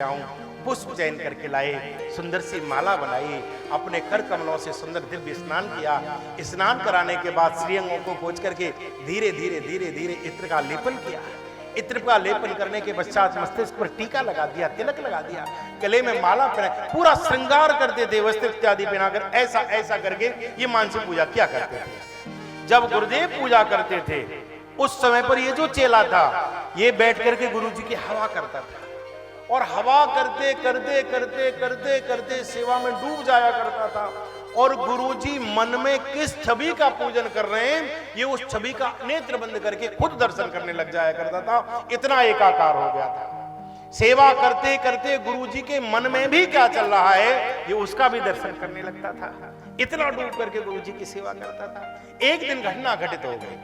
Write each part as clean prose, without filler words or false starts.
पुष्प चयन करके लाए, सुंदर सी माला बनाई, अपने कर कमलों से सुंदर दिव्य स्नान किया। स्नान कराने के बाद श्रीअंगों को पोंछ करके धीरे धीरे धीरे धीरे इत्र का लेपन किया। इत्र का लेपन करने के पश्चात मस्तिष्क पर टीका लगा दिया, तिलक लगा दिया, गले में माला पहनाई, पूरा श्रृंगार करते थे, वस्त्र इत्यादि पहनाकर ऐसा ऐसा करके ये मानसिक पूजा किया करते थे। जब गुरुदेव पूजा करते थे उस समय पर ये जो चेला था ये बैठ करके गुरु जी की हवा करता था और हवा करते करते करते करते करते सेवा में डूब जाया करता था। और गुरुजी मन में किस छवि का पूजन कर रहे हैं ये उस छवि का नेत्र बंद करके खुद दर्शन करने लग जाया करता था। इतना एकाकार हो गया था। सेवा करते करते गुरुजी के मन में भी क्या चल रहा है ये उसका भी दर्शन करने लगता था। इतना डूब करके गुरुजी की सेवा करता था। एक दिन घटना घटित हो गई।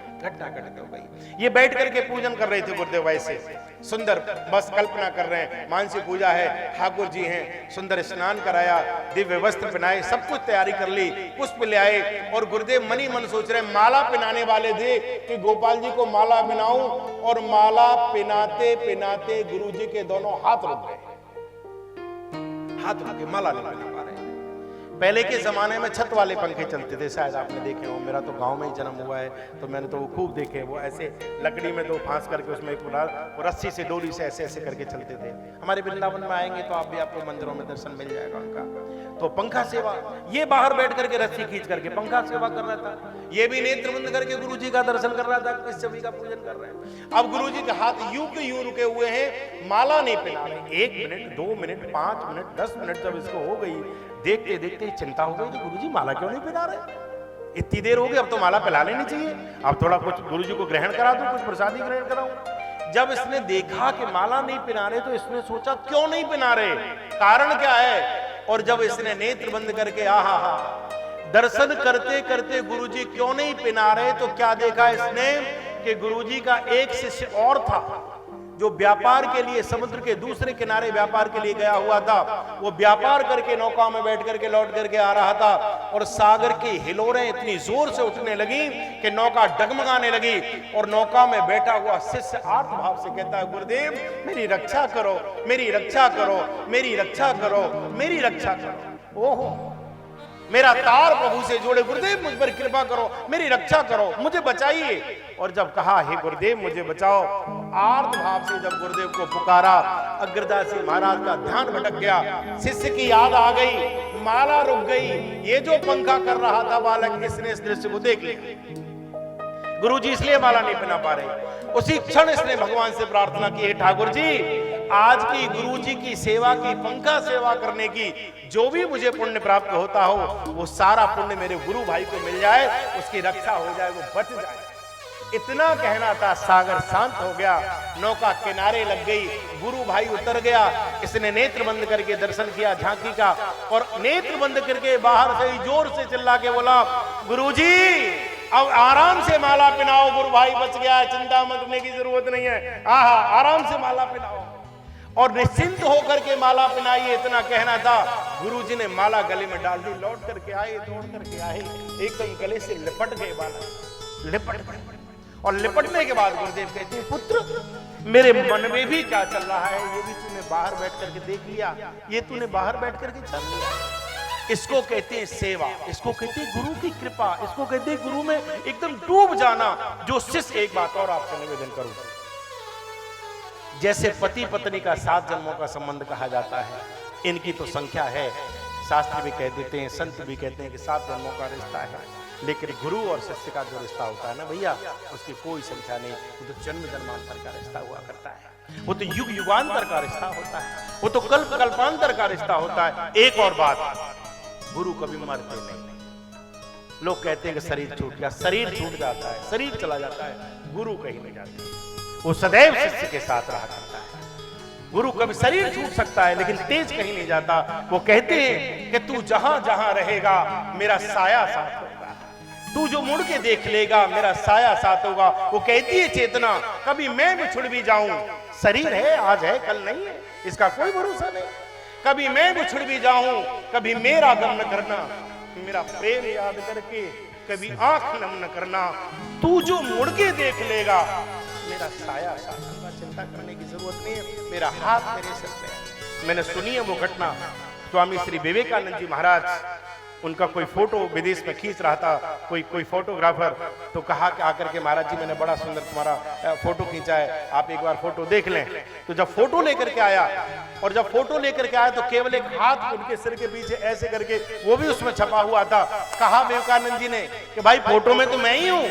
ये बैठ करके पूजन कर रहे थे गुरुदेव, ऐसे सुंदर बस कल्पना कर रहे हैं मानसिक पूजा है, ठाकुर जी हैं, सुंदर स्नान कराया, दिव्य वस्त्र पहनाए, सब कुछ तैयारी कर ली, पुष्प ले आए और गुरुदेव मनी मन सोच रहे माला पहनाने वाले थे कि गोपाल जी को माला पहनाऊं। और माला पहनाते पहनाते गुरुजी के दोनों हाथ रुक गए, माला नहीं पहना पा रहे। पहले के जमाने में छत वाले पंखे चलते थे, शायद आपने देखे हो, मेरा तो गांव में ही जन्म हुआ है तो मैंने तो वो खूब देखे। वो ऐसे लकड़ी में दो फांस करके उसमें एक रस्सी से डोरी से ऐसे ऐसे करके चलते थे। हमारे वृंदावन में आएंगे तो आप भी आपको मंदिरों में दर्शन मिल जाएगा उनका। तो पंखा सेवा, ये बाहर बैठ करके रस्सी खींच करके पंखा सेवा कर रहा था, ये भी नेत्र बंद करके गुरु जी का दर्शन कर रहा था, किस छवि का पूजन कर रहे हैं। अब गुरु जी के हाथ यूं के यूं रुके हुए हैं, माला नहीं पहना रहे। 1 मिनट 2 मिनट 5 मिनट 10 मिनट जब इसको हो गई, देखते देखते चिंता हो गई कि गुरुजी माला क्यों नहीं पहना रहे, इतनी देर हो गई, अब तो माला पहना लेनी चाहिए, अब थोड़ा कुछ गुरुजी को ग्रहण करा दूं, कुछ प्रसादी ग्रहण कराऊं। जब इसने देखा कि माला नहीं पहना रहे तो इसने सोचा क्यों नहीं पहना रहे, कारण क्या है। और जब इसने नेत्र बंद करके आहा दर्शन करते करते गुरुजी क्यों नहीं पहना रहे तो क्या देखा इसने कि गुरुजी का एक शिष्य और था जो व्यापार के लिए समुद्र के दूसरे किनारे व्यापार के लिए गया हुआ था। वो व्यापार करके नौका में बैठ करके लौट करके आ रहा था और सागर की हिलोरें इतनी जोर से उठने लगी कि नौका डगमगाने लगी। और नौका में बैठा हुआ शिष्य आर्त भाव से कहता है, गुरुदेव मेरी रक्षा करो, मेरी रक्षा करो, मेरी रक्षा करो, मेरी रक्षा करो। ओहो, मेरा तार प्रभु से जोड़े, गुरुदेव मुझ पर कृपा करो, मेरी रक्षा करो, मुझे बचाइए। और जब कहा हे गुरुदेव मुझे बचाओ, आर्त भाव से जब गुरुदेव को पुकारा, अग्रदासी महाराज का ध्यान भटक गया, शिष्य की याद आ गई, माला रुक गई। ये जो पंखा कर रहा था बालक, इसने इस दृश्य को देख लिया, गुरुजी इसलिए माला नहीं पहना पा रहे। उसी क्षण इसने भगवान से प्रार्थना की, हे ठाकुर जी आज की गुरुजी की सेवा की, पंखा सेवा करने की जो भी मुझे पुण्य प्राप्त होता हो वो सारा पुण्य मेरे गुरु भाई को मिल जाए, उसकी रक्षा हो जाए, वो बच जाए। इतना कहना था, सागर शांत हो गया, नौका किनारे लग गई, गुरु भाई उतर गया। इसने नेत्र बंद करके दर्शन किया झांकी का और नेत्र बंद करके बाहर से ही जोर से चिल्ला के बोला, गुरुजी अब आराम से माला पहनाओ, गुरु भाई बच गया है, चिंता मत करने की जरूरत नहीं है, आहा आराम से माला पहनाओ और निश्चिंत होकर के माला पहनाइए, इतना कहना था। गुरुजी ने माला गले में डाल दी, लौट करके आए, दौड़ करके आए, एकदम गले से लिपट गए बाला, लिपट गए। और लिपटने के बाद गुरुदेव कहते हैं, पुत्र मेरे मन में भी क्या चल रहा है ये भी तूने बाहर बैठ करके देख लिया, ये तूने बाहर बैठ करके चल लिया। इसको कहते हैं सेवा, इसको कहते हैं गुरु की कृपा, इसको कहते हैं गुरु में एकदम डूब जाना। जो शिष्य, एक बात और आपसे निवेदन करूं, जैसे पति पत्नी का 7 जन्मों का संबंध कहा जाता है, इनकी तो संख्या है, शास्त्र भी कह देते हैं, संत भी कहते हैं कि 7 जन्मों का रिश्ता है, लेकिन गुरु और शिष्य का जो रिश्ता होता है ना भैया, उसकी कोई संख्या नहीं। वो तो जन्म जन्मांतर का रिश्ता हुआ करता है, वो तो युग युगांतर का रिश्ता होता है, वो तो कल्प कल्पांतर का रिश्ता होता है। एक और बात, गुरु कभी मरते नहीं। लोग कहते हैं कि शरीर छूट गया, शरीर छूट जाता है, शरीर चला जाता है, गुरु कहीं नहीं जाते, वो सदैव शिष्य के साथ रहा करता है। गुरु कभी शरीर छूट सकता है लेकिन तेज कहीं नहीं जाता। वो कहते हैं कि तू जहां जहां रहेगा मेरा साया साथ होगा, तू जो मुड़ के देख लेगा मेरा साया साथ होगा। वो कहती है चेतना, कभी मैं बिछुड़ भी जाऊं, शरीर है आज है कल नहीं है, इसका कोई भरोसा नहीं, कभी मैं बिछुड़ भी जाऊं, कभी मेरा गम न करना, मेरा प्रेम याद करके कभी आंख नम न करना, तू जो मुड़ के देख लेगा मेरा साया साथ होगा, चिंता करने की जरूरत नहीं है, मेरा हाथ मेरे सिर पे है, मैंने सुनी है वो घटना। स्वामी श्री विवेकानंद जी महाराज, उनका कोई फोटो विदेश में खींच रहा था कोई फोटोग्राफर, तो कहा कि आकर के महाराज जी मैंने बड़ा सुंदर तुम्हारा फोटो खींचा है, आप एक बार फोटो देख लें। तो जब फोटो लेकर के आया, और जब फोटो लेकर के आया तो केवल एक हाथ उनके सिर के पीछे ऐसे करके वो भी उसमें छपा हुआ था। कहा विवेकानंद जी ने कि भाई फोटो में तो मैं ही हूं,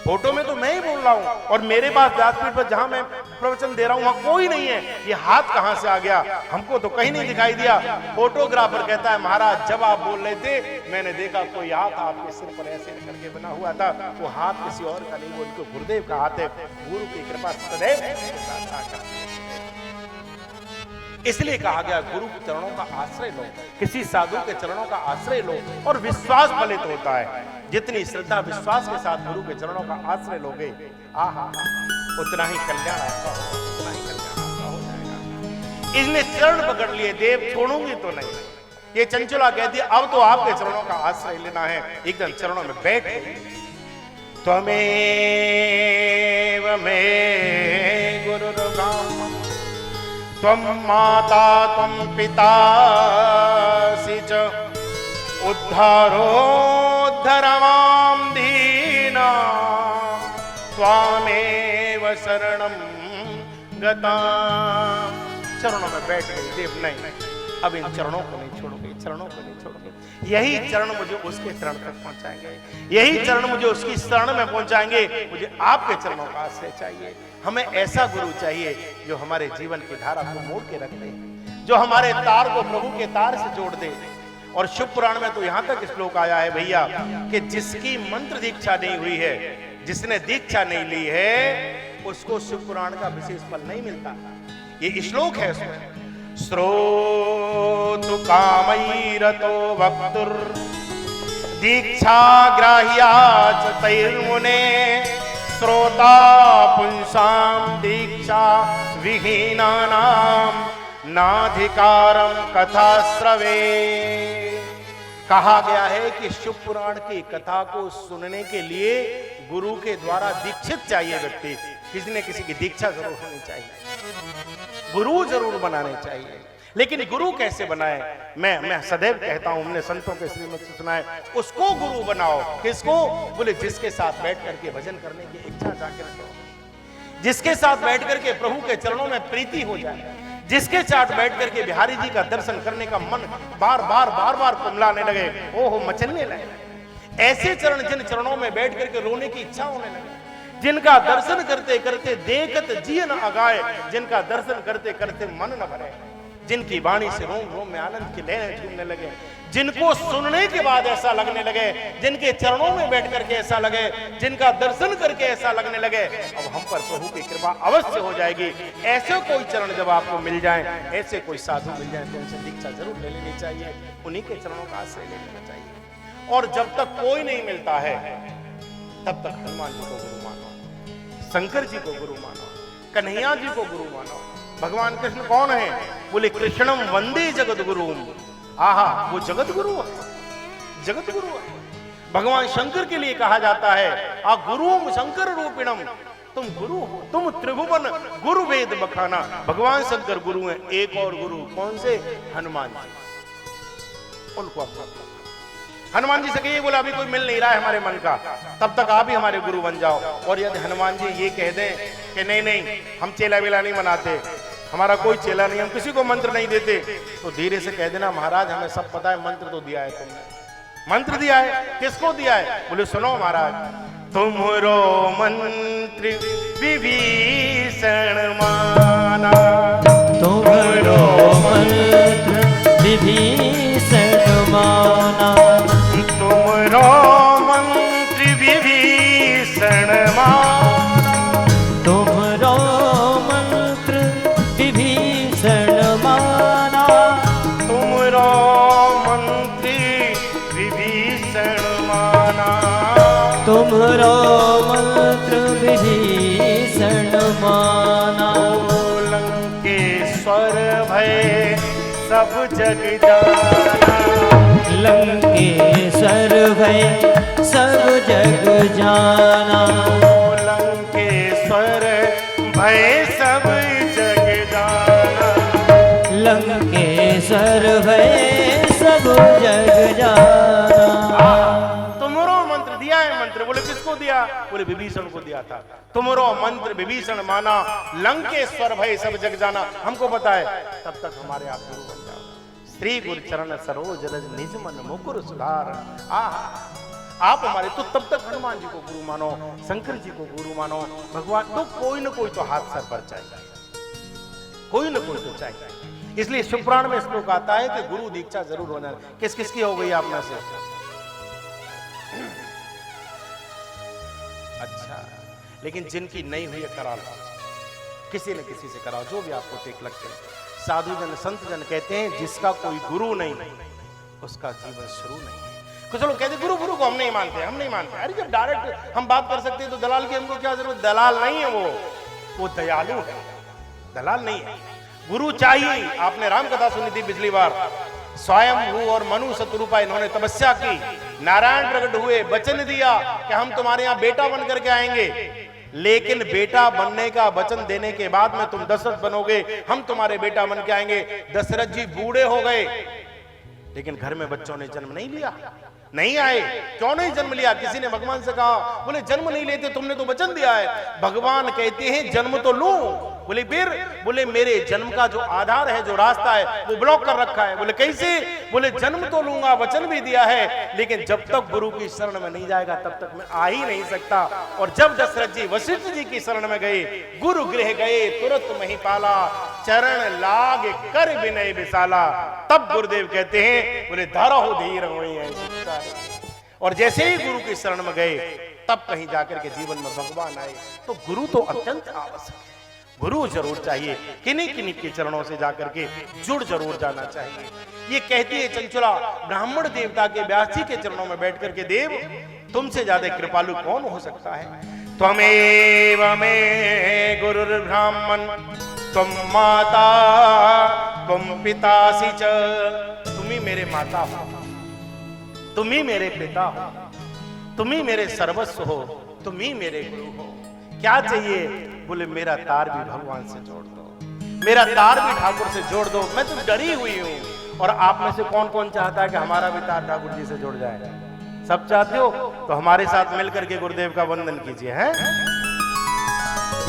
फोटो में तो मैं ही बोल रहा हूं, और मेरे पास व्यासपीठ पर जहां मैं प्रवचन दे रहा हूं वहां कोई नहीं है, ये हाथ कहां से आ गया, हमको तो कहीं नहीं दिखाई दिया। फोटोग्राफर कहता है महाराज जब आप बोल रहे थे मैंने देखा कोई हाथ आपके सिर पर ऐसे करके बना हुआ था, वो हाथ किसी और का नहीं, वो उनको गुरुदेव का हाथ है। गुरु की कृपा सदैव मेरे साथ आकर, इसलिए कहा गया गुरु के चरणों का आश्रय लो, किसी साधु के चरणों का आश्रय लो, और विश्वास फलित होता है। जितनी श्रद्धा विश्वास के साथ गुरु के चरणों का आश्रय लोगे, आहा उतना ही कल्याण आपका होगा, उतना ही कल्याण आपका हो जाएगा। इसने चरण पकड़ लिए, देव छोड़ूंगी तो नहीं। ये चंचला कहती है अब तो आपके चरणों का आश्रय लेना है, एकदम चरणों में बैठ गई। त्वमेव मे गुरुर्गाम त्वं माता त्वं पिता च उद्धारोद्धर मां दीना त्वामेव शरणं गताम्। चरणों में बैठ गई देव, नहीं अब इन चरणों को नहीं छोड़ोगे, चरणों को नहीं छोड़ोगे। यही चरण मुझे उसके चरण तक पहुंचाएंगे, यही चरण मुझे उसकी शरण में पहुंचाएंगे। मुझे आपके चरणों का आश्रय चाहिए। हमें ऐसा गुरु चाहिए जो हमारे जीवन की धारा को मोड़ के रख दे, जो हमारे तार को प्रभु के तार से जोड़ दे। और शिव पुराण में तो यहां तक श्लोक आया है भैया कि जिसकी मंत्र दीक्षा नहीं हुई है, जिसने दीक्षा नहीं ली है, उसको शिव पुराण का विशेष फल नहीं मिलता। ये श्लोक है उसमें, श्रोतु कामैरतो वक्तुर दीक्षा ग्राह्या च तैर्मुने श्रोता पुंसां दीक्षा विहीनानां नाधिकारं कथाश्रवे। कहा गया है कि शिव पुराण की कथा को सुनने के लिए गुरु के द्वारा दीक्षित चाहिए व्यक्ति। किसी न किसी की दीक्षा जरूर होनी चाहिए, गुरु जरूर बनाने चाहिए। लेकिन गुरु कैसे बनाए? मैं सदैव कहता हूं, हमने संतों के श्रीमत से सुना है, उसको गुरु बनाओ। किसको? बोले जिसके साथ बैठ करके भजन करने की इच्छा जागृत हो, जिसके साथ बैठ करके प्रभु के चरणों में प्रीति हो जाए, जिसके साथ बैठ करके बिहारी जी का दर्शन करने का मन बार बार कुमलाने लगे, ओहो मचलने लगे। ऐसे चरण, जिन चरणों में बैठ करके रोने की इच्छा होने लगे, जिनका दर्शन करते करते देखत जिय न अगाए, जिनका दर्शन करते करते मन न भरे, जिनकी वाणी से रोम रोम में आनंद की लहरें झूमने लगे, जिनको सुनने के बाद ऐसा लगने लगे, जिनके चरणों में बैठ करके ऐसा लगे, जिनका दर्शन करके ऐसा लगने लगे, अब हम पर प्रभु की कृपा अवश्य हो जाएगी। ऐसे कोई चरण जब आपको मिल जाए, ऐसे कोई साधु मिल जाए, तो उनसे दीक्षा जरूर ले लेनी चाहिए, उन्हीं के चरणों का आश्रय ले लेना चाहिए। और जब तक कोई नहीं मिलता है, तब तक हनुमान जी को गुरु मानो, शंकर जी को गुरु मानो, कन्हैया जी को गुरु मानो। भगवान कृष्ण कौन है? बोले कृष्णम वंदे जगत गुरु। आहा, वो जगत गुरु है, जगत गुरु है। भगवान शंकर के लिए कहा जाता है, आ गुरुम शंकर रूपिणम, तुम गुरु हो, तुम त्रिभुवन गुरु वेद बखाना। भगवान शंकर गुरु हैं। एक और गुरु कौन से? हनुमान जी। उनको हनुमान जी से कहिए, बोला अभी कोई मिल नहीं रहा है हमारे मन का, तब तक आप ही हमारे गुरु बन जाओ। और यदि हनुमान जी ये कह दें कि नहीं नहीं हम चेला वेला नहीं बनाते, हमारा कोई चेला नहीं, हम किसी को मंत्र नहीं देते, तो धीरे से कह देना महाराज हमें सब पता है, मंत्र तो दिया है तुमने। मंत्र दिया है, किसको दिया है? बोले सुनो महाराज, तुमरो मंत्र विभीषण माना, तुमरो मंत्र विभीषण माना, तुमरो मंत्र विभीषण माना, तुमरो मंत्र विभीषण माना, तुमरो मंत्र विभीषण माना, तुमरो मंत्र विभीषण माना। लंकेश्वर भय सब जग जाना, लंकेश्वर भय सब जग जाना, लंकेश्वर भय सब जग जाना, लंकेश्वर भय सब जग जाना। तुमरो मंत्र दिया है मंत्र, बोले किसको दिया? बोले विभीषण को दिया था। तुमरो मंत्र विभीषण माना, लंकेश्वर भय सब जग जाना। हमको पता है, तब तक हमारे आप गुरु बन जाओ। श्री गुरु चरण सरोज रज निज मन मुकुर सुधार। आप हमारे, तो तब तक हनुमान जी को गुरु मानो, शंकर जी को गुरु मानो, भगवान तो कोई ना कोई तो हाथ सर पर चाहिए, कोई ना कोई तो चाहिए। इसलिए शिवपुराण में श्लोक आता है कि गुरु दीक्षा जरूर होना। किस किसकी हो गई आप में से? अच्छा, लेकिन जिनकी नहीं हुई है करा लो, किसी न किसी से कराओ, जो भी आपको ठीक लगते हैं। साधु जन संत जन कहते हैं जिसका कोई गुरु नहीं उसका जीवन शुरू नहीं है। कुछ लोग कहते गुरु गुरु को हम नहीं मानते, हम नहीं मानते। अरे जब डायरेक्ट हम बात कर सकते हैं तो दलाल की हमको क्या जरूरत? दलाल नहीं है वो दयालु है, दलाल नहीं है। गुरु चाहिए। आपने राम कथा सुनी थी पिछली बार। स्वयं भू और मनु शत्रुपा इन्होंने तपस्या की, नारायण प्रकट हुए, वचन दिया कि हम तुम्हारे यहाँ बेटा बन करके आएंगे, लेकिन बेटा बनने का वचन देने के बाद में तुम दशरथ बनोगे, हम तुम्हारे बेटा बन के आएंगे। दशरथ जी बूढ़े हो गए, लेकिन घर में बच्चों ने जन्म नहीं लिया, नहीं आए। क्यों नहीं जन्म लिया? किसी ने भगवान से कहा, बोले जन्म नहीं लेते, तुमने तो वचन दिया है। भगवान कहते हैं जन्म तो लूं। बोले फिर? बोले मेरे जन्म का जो आधार है, जो रास्ता है, वो ब्लॉक कर रखा है। बोले कैसे? बोले जन्म तो लूंगा, वचन भी दिया है, लेकिन जब तक गुरु की शरण में नहीं जाएगा तब तक मैं आ ही नहीं सकता। और जब दशरथ जी वशिष्ठ जी की शरण में गए, गुरु गृह गए, तुरंत महिपाला, चरण लाग कर विनय विशाला। तब गुरुदेव कहते हैं, बोले धरहु धीर होई है। और जैसे ही गुरु की शरण में गए, तब कहीं जाकर के जीवन में भगवान आए। तो गुरु तो अत्यंत आवश्यक है, गुरु जरूर चाहिए। किन्हीं किन्हीं के चरणों से जाकर के जुड़ जरूर जाना चाहिए। ये कहती है चंचला, ब्राह्मण देवता के व्यास जी के चरणों में बैठ करके, देव तुमसे ज्यादा कृपालु कौन हो सकता है? त्वमेव मे गुरुर् ब्राह्मण तुम माता तुम पितासी च। तुम ही मेरे माता हो, तुम ही मेरे पिता हो, तुम ही मेरे सर्वस्व हो, तुम ही मेरे गुरु हो। क्या चाहिए? बोले मेरा तार भी भगवान से जोड़ दो, मेरा तार भी ठाकुर से जोड़ दो। मैं तो डरी हुई हूं। और आप में से कौन कौन चाहता है कि हमारा भी तार ठाकुर जी से जुड़ जाए? सब चाहते हो? तो हमारे साथ मिलकर के गुरुदेव का वंदन कीजिए। हैं?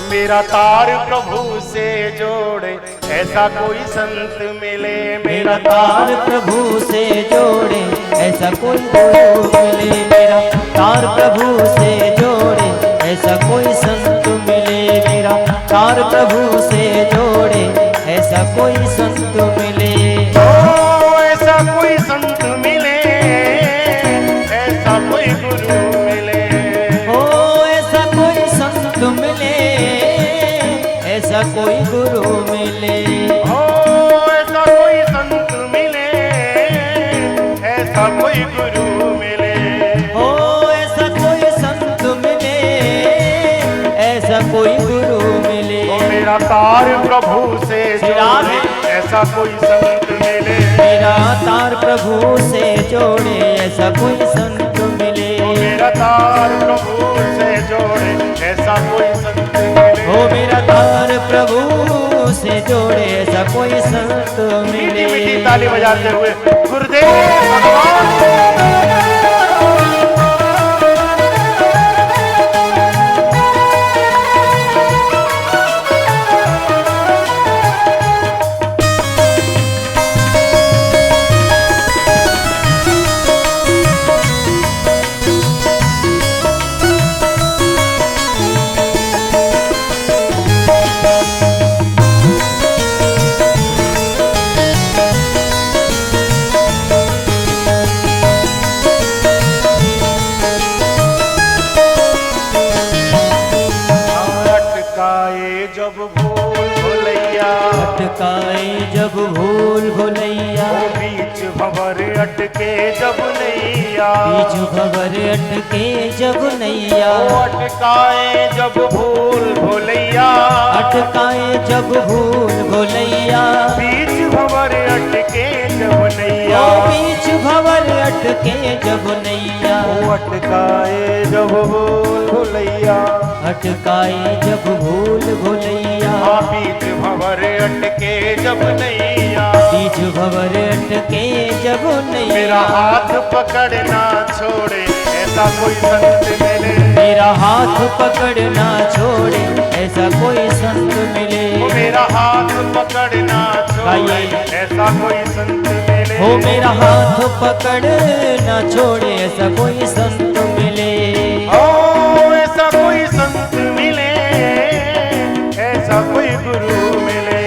मेरा तार प्रभु से जोड़े ऐसा कोई संत मिले, मेरा तार प्रभु से जोड़े ऐसा कोई गुरु मिले, मेरा तार प्रभु से जोड़े ऐसा कोई संत मिले, मेरा तार प्रभु से जोड़े ऐसा कोई संत मिले। ओ ऐसा कोई संत मिले, ऐसा कोई गुरु मिले, ओ ऐसा कोई संत मिले, ऐसा कोई गुरु मिले। ओ ऐसा कोई संत मिले, ऐसा कोई गुरु मिले, ओ ऐसा कोई संत मिले, ऐसा कोई गुरु मिले। ओ मेरा तार प्रभु से जोड़े ऐसा कोई संत मिले, मेरा तार प्रभु से जोड़े ऐसा कोई संत मिले, ओ मेरा तार प्रभु से जोड़े ऐसा कोई संत मिले, ओ मेरा तार प्रभु से जोड़े ऐसा कोई संत मिले। मीठी मीठी ताली बजाते हुए गुरुदेव भगवान। अटकाए जब भूल भुलैया, बीच भंवर अटके जब नैया, बीच भंवर अटके जब नैया, अटकाए जब भूल भुलैया, अटकाए जब भूल भुलैया, बीच भंवर अटके जब नैया, बीच भंवर अटके जब नैया, अटकाए जब भूल भुलैया, अटकाए जब भूल भुलैया, बीच भंवर अटके जब नैया, भंवर अटके जब नहीं मेरा हाथ पकड़ना छोड़े ऐसा कोई संत मिले। मेरा हाथ पकड़ना छोड़े ऐसा कोई संत मिले। मेरा हाथ पकड़ना छोड़े ऐसा कोई संत मिले। हो मेरा हाथ पकड़ना छोड़े ऐसा कोई संत मिले। ओ ऐसा कोई संत मिले, ऐसा कोई गुरु मिले।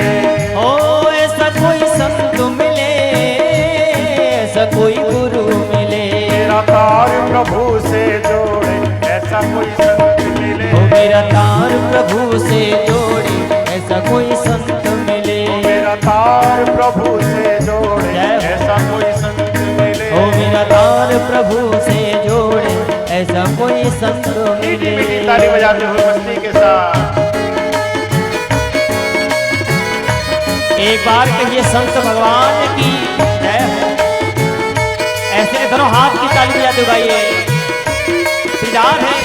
ओ ऐसा कोई संत मिले, ऐसा कोई गुरु मिले। मेरा तार प्रभु से जोड़े ऐसा कोई संत मिले। ओ मेरा तार प्रभु से जोड़े ऐसा कोई संत मिले। मेरा तार प्रभु से जोड़े ऐसा कोई संत मिले। ओ मेरा तार प्रभु से जोड़े ऐसा कोई संत मीठी मिले। मीठी ताली बजाते हुए मस्ती के साथ एक बार कहिए संत भगवान की जय हो। ऐसे दोनों हाथ की ताली बजाते गाइए। श्रीदार है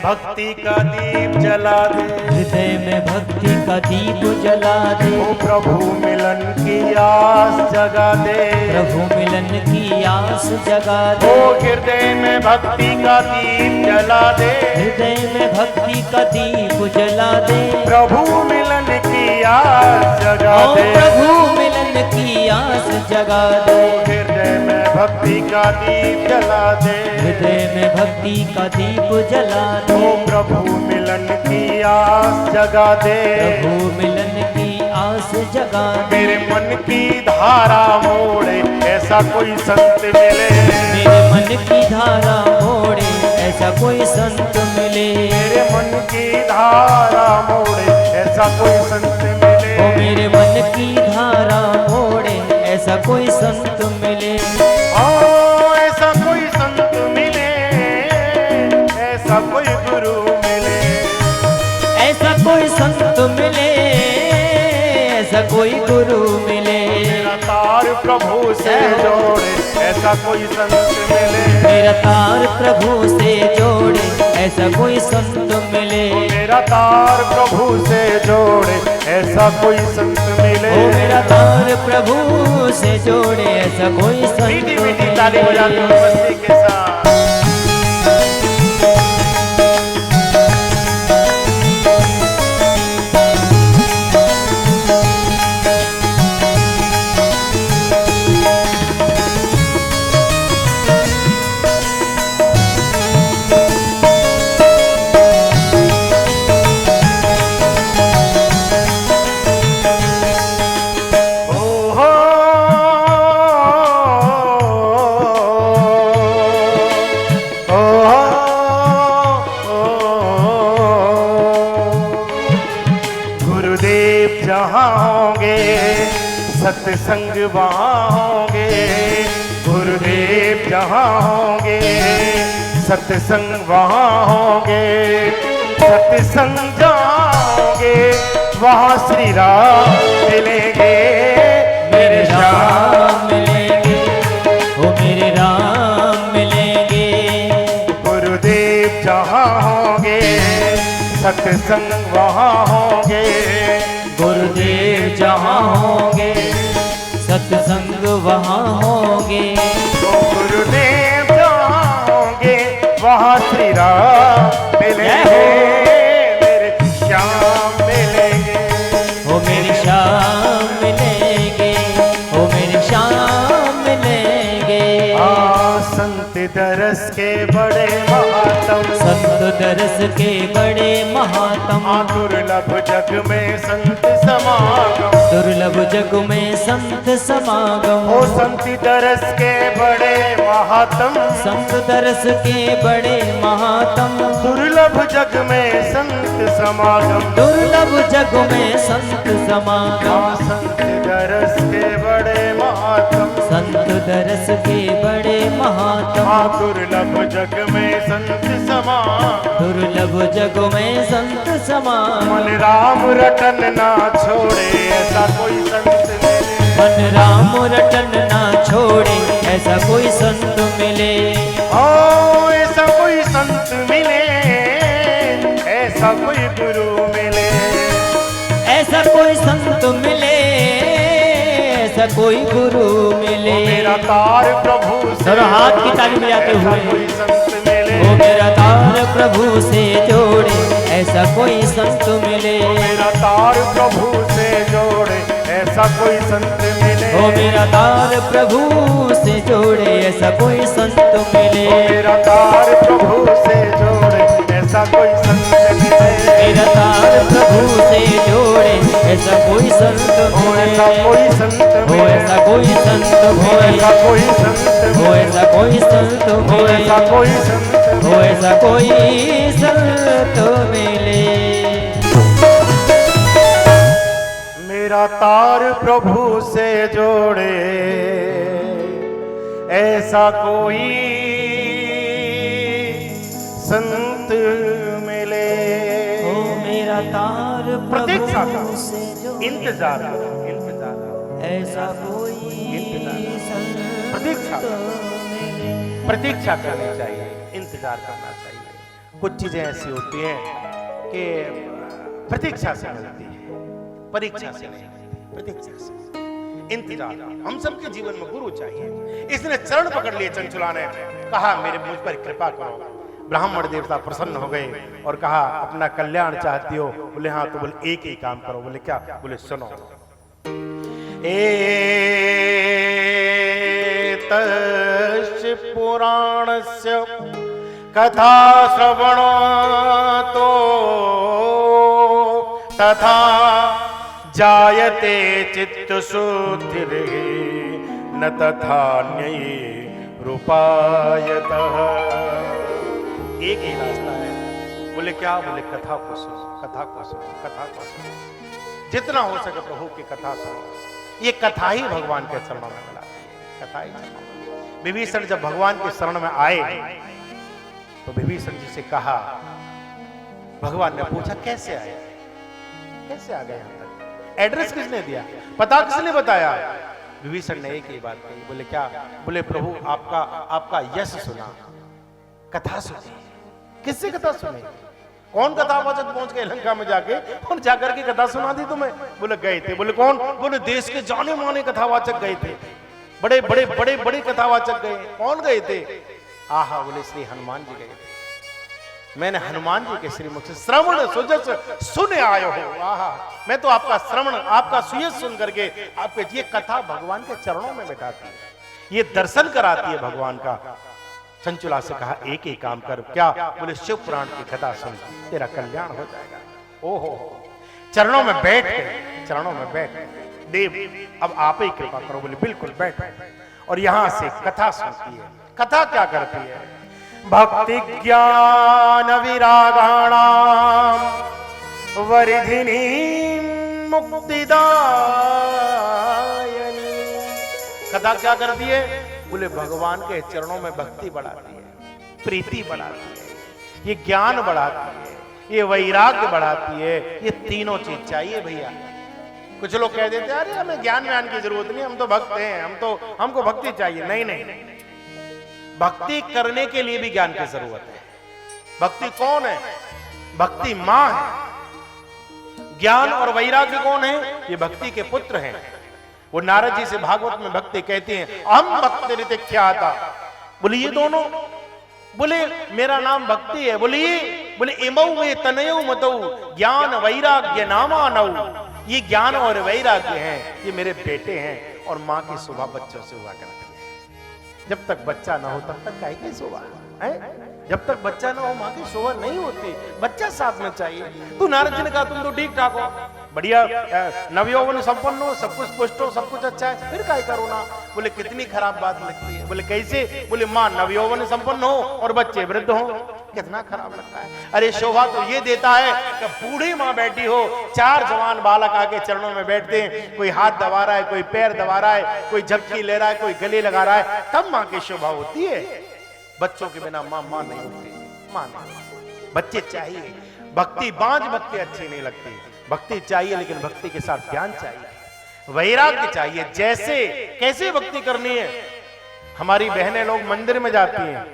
भक्ति का दीप जला दे। हृदय में भक्ति का दीप जला दे। ओ प्रभु मिलन की आस जगा दे। प्रभु मिलन की आस जगा दे। ओ हृदय में भक्ति का दीप जला दे। हृदय में भक्ति का दीप जला दे। प्रभु मिलन की आस जगा ओ दे। प्रभु मिलन की आस जगा दे। हृदय में भक्ति का दीप जला दे। हृदय में भक्ति का दीप जला दे। ओ प्रभु मिलन की आस जगा दे। प्रभु मिलन की आस जगा दे। मेरे मन की धारा मोड़े ऐसा कोई संत मिले। मेरे मन की धारा मोड़े ऐसा कोई संत मिले। मेरे मन की धारा मोड़े ऐसा कोई संत मिले। ओ मेरे मन की धारा मोड़े ऐसा कोई संत मिले। ओ ऐसा कोई संत मिले, ऐसा कोई गुरु मिले। ऐसा कोई संत मिले, ऐसा कोई गुरु मिले। मेरा तार प्रभु से जोड़े ऐसा कोई संत मिले। मेरा तार प्रभु से जोड़े ऐसा कोई संत मिले। मेरा तार प्रभु से जोड़े ऐसा कोई संत मिले। ओ मेरा तार प्रभु से जोड़े ऐसा कोई संत मीठी मीठी ताली बजाते हुए मस्ती के साथ सत्संग वहाँ होंगे। गुरुदेव जहाँ होंगे सत्संग वहाँ होंगे। सत्संग जहाँ होंगे वहाँ श्री राम मिलेंगे। मेरे राम मिलेंगे, ओ मेरे राम मिलेंगे। गुरुदेव जहाँ होंगे सत्संग वहाँ होंगे। गुरुदेव जहाँ होंगे सत्संग वहाँ होंगे। तो गुरुदेव जहाँ होंगे वहाँ श्री राम मिलेंगे। मेरे श्याम मिलेंगे। ओ मेरे श्याम मिलेंगे, ओ मेरे श्याम मिलेंगे। संत दरस के बड़े महात्म। संत दरस के बड़े महात्म। दुर्लभ जग में संत समागम। दुर्लभ जग में संत समागम। ओ संत दरस के बड़े महात्म। संत दरस के बड़े महात्म। दुर्लभ जग में संत समागम। दुर्लभ जग में संत समागम। संत दरस के बड़े महात्म। संत दरस के बड़े महात्मा, हाँ दुर्लभ जग में संत समा, दुर्लभ जग में संत समान। मन राम रटन ना छोड़े ऐसा कोई संत मिले, मन राम रटन ना छोड़े ऐसा कोई संत मिले। ओ ऐसा कोई संत मिले, ऐसा कोई गुरु मिले, ऐसा कोई संत मिले, ऐसा कोई गुरु मिले। मेरा तार प्रभु से, दोनों हाथ की ताली बजाते ऐसा हुए, कोई संत मिले, वो मेरा तार प्रभु से जोड़े ऐसा कोई संत मिले। मेरा तार प्रभु से जोड़े ऐसा कोई संत मिले, वो मेरा तार प्रभु से जोड़े ऐसा कोई संत मिले। मेरा तार प्रभु से जोड़े ऐसा कोई संत मिले, मेरा तार प्रभु से जोड़े ऐसा कोई संत मिले। ऐसा कोई संत वो मिले, ऐसा कोई संत ऐसा मिले, कोई संत वो ऐसा कोई संत मिले, ऐसा कोई संत वो ऐसा कोई संत मिले। मेरा तार प्रभु से जोड़े ऐसा कोई संत मिले। ओ मेरा तार प्रतीक्षा प्रभु का, से जोड़े इंतजार करो, इंतजार करो, ऐसा कोई प्रतीक्षा संत करो। मिले। प्रतीक्षा करनी चाहिए, इंतजार करना चाहिए। कुछ चीजें ऐसी होती हैं कि प्रतीक्षा से मिलती है, परीक्षा से नहीं मिलती, प्रतीक्षा से। इंतजार, हम सबके जीवन में गुरु चाहिए। इसने चरण पकड़ लिए चंचुला ने, कहा मेरे मुझ पर कृपा करो। ब्राह्मण देवता प्रसन्न हो गए और कहा अपना कल्याण चाहती हो? बोले हाँ। तो बोले एक ही काम करो। बोले क्या? बोले सुनो, एतस्य पुराणस्य कथा श्रवण तो तथा जायते चित्त शुद्धिर् न तथा न्ययी रूपायतः। एक ही रास्ता है। बोले क्या? बोले कथा को सुनो, कथा को सुनो, कथा को सुनो। जितना हो सके प्रभु की कथा सुनो। ये कथा ही भगवान के चरणों में मिलाती है, कथा ही चरणों में। विभीषण जब भगवान के शरण में आए तो विभीषण जी से कहा, भगवान ने पूछा कैसे आए, कैसे आ गए यहां तक? एड्रेस किसने दिया, पता किसने बताया? विभीषण ने एक ही बात कही। बोले क्या? बोले प्रभु आपका यश सुना, कथा सुनी। किससे कथा सुनी? कौन कथावाचक पहुंच गए लंका में जाके और जाकर के कथा सुना दी तुम्हें? बोले गए थे। बोले कौन? बोले देश के जाने माने कथावाचक गए थे, बड़े बड़े बड़े बड़े कथावाचक गए। कौन गए थे? आहा, बोले श्री हनुमान जी गए थे। मैंने हनुमान जी के श्रीमुख से श्रवण सुजस सुन आयो हो। आहा, मैं तो आपका श्रवण, आपका सुयस सुन करके आपके ये कथा भगवान के चरणों में बैठाती है, ये दर्शन कराती है भगवान का। चंचुला से कहा एक ही काम कर। क्या? बोले शिव पुराण की कथा सुन, तेरा कल्याण हो जाएगा। ओहो, चरणों में बैठ गए, चरणों में बैठ गए। देव अब आप ही कृपा करो। बोले बिल्कुल बैठ। और यहां से कथा सुनती है। कथा क्या करती है? भक्ति ज्ञान विरागाणाम वरिधिनी मुक्तिदायनी। कथा क्या करती है? बोले भगवान के चरणों में भक्ति बढ़ाती है, प्रीति बढ़ाती है, ये ज्ञान बढ़ाती है, ये वैराग्य बढ़ाती है। ये तीनों चीज चाहिए भैया। कुछ लोग कह देते हैं अरे हमें ज्ञान व्यान की जरूरत नहीं, हम तो भक्त हैं, हमको भक्ति चाहिए। नहीं नहीं, भक्ति करने के लिए भी ज्ञान की जरूरत है। भक्ति कौन है? भक्ति मां है। ज्ञान और वैराग्य कौन है? ये भक्ति के पुत्र हैं। वो नारद जी से भागवत में भक्ति कहते हैं, हम भक्ति ऋतिख्याता। बोले ये दोनों, बोले मेरा नाम भक्ति है। बोले इमौ में तनयौ मतौ ज्ञान वैराग्य नामानौ। ये ज्ञान और वैराग्य हैं, ये मेरे बेटे हैं। और मां की शोभा बच्चों से हुआ करती है। जब तक बच्चा ना हो तब तक काहे की शोभा है? जब तक बच्चा ना हो मां की शोभा नहीं होती। बच्चा साथ में चाहिए। तू नारद जी ने कहा तुम तो ठीक ठाक हो, बढ़िया नवयौवन संपन्न हो, सब कुछ पुष्ट हो, सब कुछ अच्छा है, फिर काय करो ना। बोले कितनी खराब बात लगती है। बोले कैसे? बोले माँ नवयौवन संपन्न हो और बच्चे वृद्ध हो, कितना खराब लगता है। अरे शोभा तो ये देता है कि बूढ़ी माँ बैठी हो, 4 जवान बालक आके चरणों में बैठते हैं, कोई हाथ दबा रहा है, कोई पैर दबा रहा है, कोई झपकी ले रहा है, कोई गले लगा रहा है, तब माँ की शोभा होती है। बच्चों के बिना माँ माँ नहीं होती, माँ नहीं। बच्चे चाहिए, भक्ति बांझ भक्ति अच्छी नहीं लगती, भक्ति चाहिए लेकिन भक्ति के साथ ज्ञान चाहिए, वैराग्य चाहिए। जैसे कैसे भक्ति करनी है। हमारी बहनें लोग मंदिर में जाती हैं,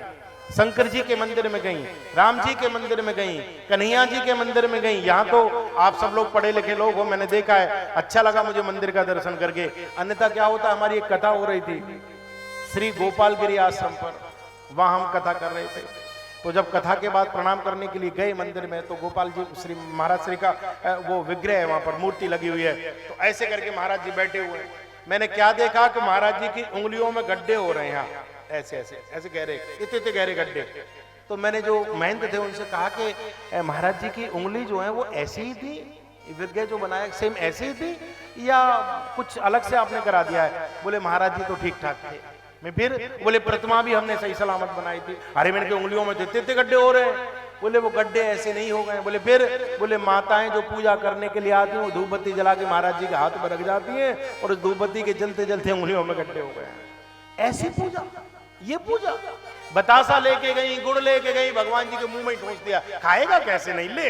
शंकर जी के मंदिर में गई, राम जी के मंदिर में गई, कन्हैया जी के मंदिर में गई। यहाँ तो आप सब लोग पढ़े लिखे लोग हो, मैंने देखा है, अच्छा लगा मुझे मंदिर का दर्शन करके। अन्यथा क्या होता, हमारी एक कथा हो रही थी श्री गोपालगिरी आश्रम पर, वहां हम कथा कर रहे थे। तो जब कथा के बाद प्रणाम करने के लिए गए मंदिर में, तो गोपाल जी श्री महाराज श्री का वो विग्रह है, वहां पर मूर्ति लगी हुई है, तो ऐसे करके महाराज जी बैठे हुए हैं। मैंने क्या देखा कि महाराज जी की उंगलियों में गड्ढे हो रहे हैं, ऐसे ऐसे ऐसे गहरे, इतने गहरे गड्ढे। तो मैंने जो महंत थे उनसे कहा कि महाराज जी की उंगली जो है वो ऐसी ही थी, विग्रह जो बनाया सेम ऐसी ही थी या कुछ अलग से आपने करा दिया है? बोले महाराज जी तो ठीक ठाक थे। मैं फिर बोले प्रतिमा भी हमने सही सलामत बनाई थी। अरे मैंने उंगलियों में इतने गड्ढे हो रहे हैं। बोले वो गड्ढे ऐसे नहीं हो गए। बोले फिर? बोले माताएं जो पूजा करने के लिए आती हैं वो धूपबत्ती जला के महाराज जी के हाथ में रख जाती हैं और उस धूपबत्ती के जलते जलते उंगलियों में गड्ढे हो गए हैं। ऐसी पूजा, ये पूजा। बतासा लेके गई, गुड़ लेके गई, भगवान जी के मुंह में ठूंस दिया, खाएगा कैसे? नहीं ले,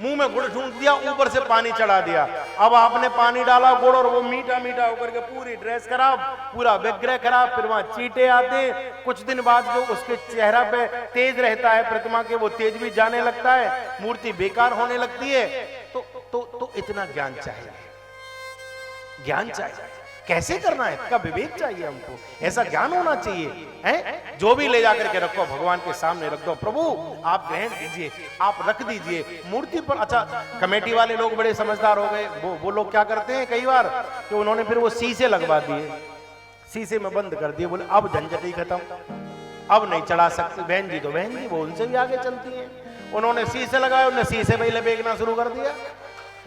मुंह में गुड़ ठूंस दिया, ऊपर से पानी चढ़ा दिया। अब आपने पानी डाला गुड़ और वो मीठा मीठा होकर के पूरी ड्रेस खराब, पूरा विग्रह खराब। फिर वहां चींटे आते, कुछ दिन बाद जो उसके चेहरा पे तेज रहता है प्रतिमा के, वो तेज भी जाने लगता है, मूर्ति बेकार होने लगती है। तो इतना ज्ञान चाहिए, ज्ञान चाहिए। कैसे करना है इसका विवेक चाहिए हमको, ऐसा ज्ञान होना चाहिए है। जो भी ले जाकर के रखो भगवान के सामने रख दो, प्रभु आप ग्रहण कीजिए, आप रख दीजिए मूर्ति पर। अच्छा, कमेटी वाले लोग बड़े समझदार हो गए, वो लोग क्या करते हैं कई बार कि उन्होंने फिर वो शीशे लगवा दिए, शीशे में बंद कर दिए। बोले अब झंझट ही खत्म, अब नहीं चढ़ा सकती। बहन जी तो बहन जी, वो उनसे भी आगे चलती है। उन्होंने शीशे लगाए, उन्होंने शीशे पे लपेटना शुरू कर दिया,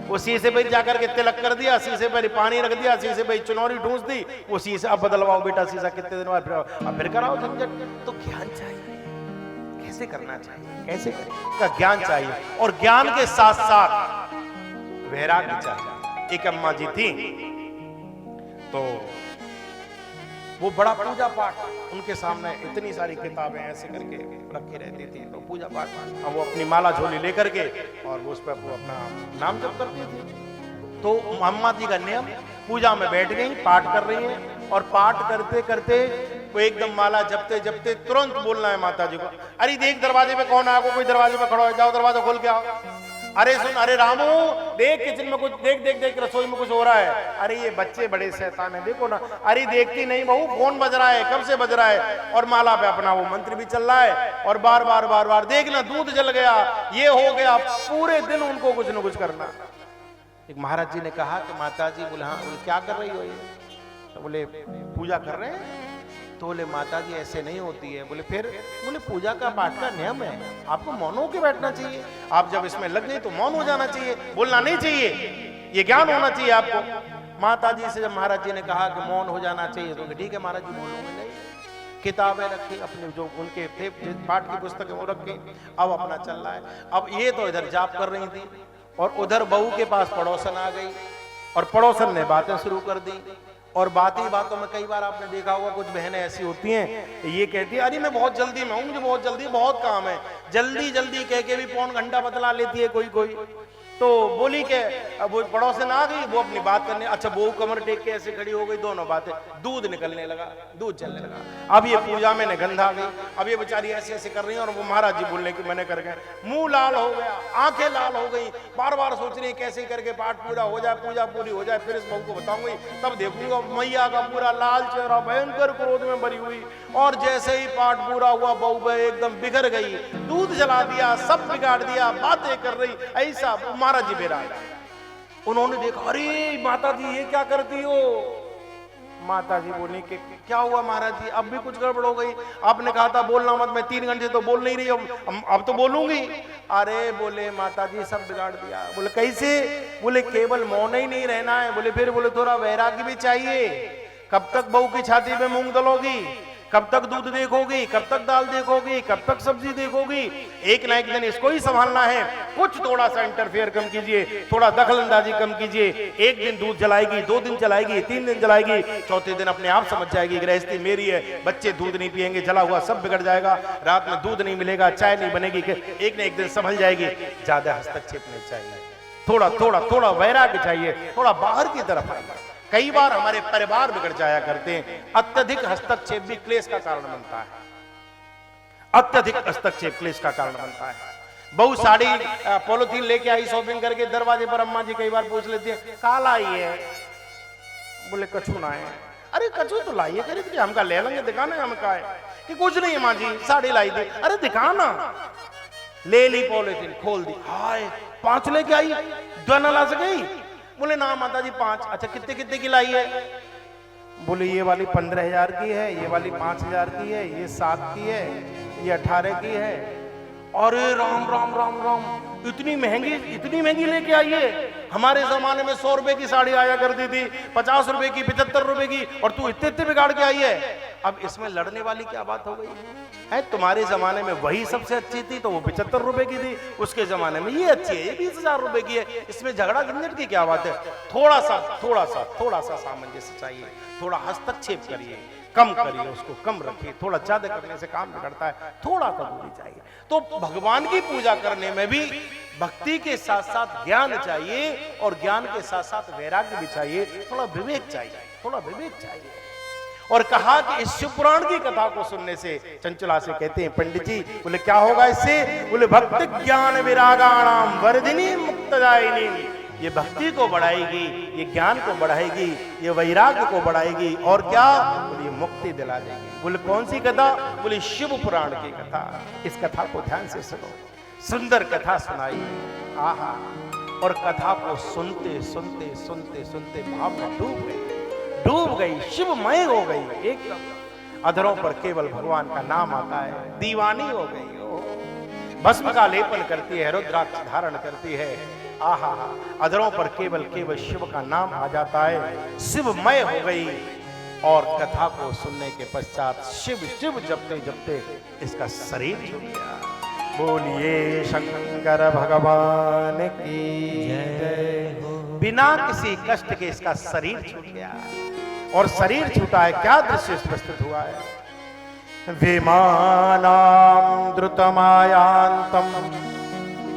वो शीशे पे जाकर के तिलक कर दिया, शीशे पे पानी रख दिया, शीशे पे चुनौरी ठूंस दी, वो शीशे अब बदलवाओ बेटा शीशा कितने दिन बाद, अब फिर कराओ झंझट। तो ज्ञान चाहिए, कैसे करना चाहिए, कैसे करें का ज्ञान चाहिए, और ज्ञान के साथ साथ वैराग्य चाहिए। एक अम्मा जी थी, तो वो बड़ा पूजा पाठ, उनके सामने इतनी सारी किताबें ऐसे करके रखी रहती थी, तो पूजा पाठ, अब वो अपनी माला झोली लेकर के और वो उस पर अपना नाम जप करती थी। तो अम्मा जी का नियम, पूजा में बैठ गई, पाठ कर रही हैं, और पाठ करते करते वो एकदम माला जपते जपते तुरंत बोलना है माता जी को, अरे देख दरवाजे पे कौन आया, कोई दरवाजे पे खड़ा हो जाओ, दरवाजा खोल के आओ। अरे सुन, अरे रामू देख किचन में कुछ, देख देख देख रसोई में कुछ हो रहा है। अरे ये बच्चे बड़े शैतान है, देखो ना। अरे देखती नहीं बहू, फोन बज रहा है, कब से बज रहा है, और माला पे अपना वो मंत्र भी चल रहा है, और बार बार बार बार देखना, दूध जल गया, ये हो गया, पूरे दिन उनको कुछ न कुछ करना। एक महाराज जी ने कहा कि माता जी, बोले हाँ, बोले क्या कर रही हो ये? तो बोले पूजा कर रहे हैं। तो बोले माता जी ऐसे नहीं होती है। बोले फिर? बोले पूजा का पाठ का नियम है, आपको मौन होकर बैठना चाहिए, आप जब इसमें लग गए तो मौन हो जाना चाहिए, बोलना नहीं चाहिए, ये ज्ञान होना चाहिए आपको। माता जी से जब महाराज जी ने कहा कि मौन हो जाना चाहिए, तो ठीक है महाराज जी बोलूंगे नहीं। किताबें रखी अपने, जो उनके थे पाठ की पुस्तकें वो रखी, अब अपना चल रहा है। अब ये तो इधर जाप कर रही थी, और उधर बहू के पास पड़ोसन आ गई, और पड़ोसन ने बातें शुरू कर दी। और बात ही बातों में कई बार आपने देखा होगा, कुछ बहनें ऐसी होती हैं, ये कहती है अरे मैं बहुत जल्दी में हूँ, मुझे बहुत जल्दी, बहुत काम है, जल्दी जल्दी कह के भी पौन घंटा बतला लेती है कोई कोई। तो बोली के अब वो पड़ोसन आ गई, वो अपनी बात करने, अच्छा वो कमर टेक के ऐसे खड़ी हो गई, दोनों बातें, दूध निकलने लगा, दूध चलने लगा। अब ये पूजा में निगंध आ गई, अब ये बेचारी ऐसे ऐसे कर रही है, और वो महाराज जी बोलने की मैंने कर गए, मुंह लाल हो गया, आंखें लाल हो गई, बार बार सोच रही कैसे करके पाठ पूरा हो जाए, पूजा पूरी हो जाए, फिर इस बहू को बताऊंगी, तब देखूंगा मैया का पूरा लाल चेहरा भयंकर क्रोध में भरी हुई, और जैसे ही पाठ पूरा हुआ बहू एकदम बिगड़ गई, दूध जला दिया, सब बिगाड़ दिया, बातें कर रही, ऐसा महाराज जी बेरा। उन्होंने देखा, अरे माता जी ये क्या करती हो? माता जी बोली कि क्या हुआ महाराज जी, अब भी कुछ गड़बड़ हो गई? आपने कहा था बोलना मत, मैं 3 घंटे तो बोल नहीं रही, अब तो बोलूंगी। अरे बोले माता जी सब बिगाड़ दिया। बोले कैसे? बोले केवल मौन ही नहीं रहना है, बोले फिर बोले थोड़ा वैराग्य भी चाहिए। कब तक बहू की छाती पे मूंग दलोगी? कब तक दूध देखोगी? कब तक दाल देखोगी? कब तक सब्जी देखोगी? एक ना एक दिन इसको ही संभालना है। कुछ थोड़ा सा इंटरफेयर कम कीजिए, थोड़ा दखलंदाजी कम कीजिए। एक दिन दूध जलाएगी, 2 दिन चलाएगी, 3 दिन जलाएगी, चौथे दिन अपने आप समझ जाएगी गृहस्थी मेरी है, बच्चे दूध नहीं पिएंगे, जला हुआ सब बिगड़ जाएगा, रात में दूध नहीं मिलेगा, चाय नहीं बनेगी, एक ना एक दिन संभल जाएगी। ज्यादा हस्तक्षेप नहीं चाहिए, थोड़ा थोड़ा थोड़ा वैराग्य चाहिए, थोड़ा बाहर की तरफ आइए। कई बार हमारे परिवार बिगड़ जाया करते हैं, अत्यधिक हस्तक्षेप भी क्लेश का कारण बनता है। अत्यधिक हस्तक्षेप क्लेश का कारण बनता है। बहु साड़ी पॉलिथीन लेके आई शॉपिंग करके, दरवाजे पर अम्मा जी कई बार पूछ लेती है काला आई है, बोले कछू ना है। अरे कछू तो लाइए खरीद के, हमका ले लेंगे, दिखाना हम का है कि कुछ नहीं माँ जी साड़ी लाई थी। अरे दिखाना। ले ली पॉलिथीन, खोल दी, हाय 5 लेके आई, 2 ना ला सके? बोले ना माता जी 5। अच्छा कितने कितने की लाई है? बोले ये वाली 15,000 की है, ये वाली 5,000 की है, ये 7 की है, ये 18 की है। अरे राम राम राम राम, इतनी महंगी लेके आई है? हमारे जमाने में 100 रुपए की साड़ी आया करती थी, 50 रुपए की, 75 रुपए की, और तू इतने बिगाड़ के आई है। अब इसमें लड़ने वाली क्या बात हो गई है? तुम्हारे जमाने में वही सबसे अच्छी थी तो वो 75 रुपए की थी, उसके जमाने में ये अच्छी है, ये 20,000 रुपए की है, इसमें झगड़ा झंझट की क्या बात है? थोड़ा सा सामंजस्य चाहिए, थोड़ा हस्तक्षेप करिए, कम करिए, उसको कम रखिए। थोड़ा ज्यादा करने से काम बिगड़ता है, थोड़ा सा दूरी चाहिए। तो भगवान की पूजा करने में भी भक्ति के साथ साथ ज्ञान चाहिए, और ज्ञान के साथ साथ वैराग्य भी चाहिए, थोड़ा विवेक चाहिए। और कहा कि इस शिव पुराण की कथा को सुनने से, चंचला से कहते हैं पंडित जी, बोले क्या होगा इससे? बोले भक्ति ज्ञान विरागाणाम वर्धिनी मुक्तदायिनी, ये भक्ति को बढ़ाएगी, ये ज्ञान को बढ़ाएगी, ये वैराग्य को बढ़ाएगी, और क्या? बोले ये मुक्ति दिला देगी। बोले कौन सी कथा? बोले शिव पुराण की कथा। इस कथा को ध्यान से सुनो, सुंदर कथा सुनाई, आहा। और कथा को सुनते सुनते सुनते सुनते भाव में डूब गई, शिवमय हो गई एकदम। अधरों पर केवल भगवान का नाम आता है, दीवानी हो गई। भस्म का लेपन करती है, रुद्राक्ष धारण करती है, आहा। अधरों पर केवल शिव का नाम आ जाता है, शिवमय हो गई। और कथा को सुनने के पश्चात शिव शिव जपते जपते इसका शरीर छूट गया। बोलिए शंकर भगवान की जय हो। बिना किसी कष्ट के इसका शरीर छूट गया, और शरीर छूटा है, क्या दृश्य प्रस्तुत हुआ है? विमानां द्रुतमायांतं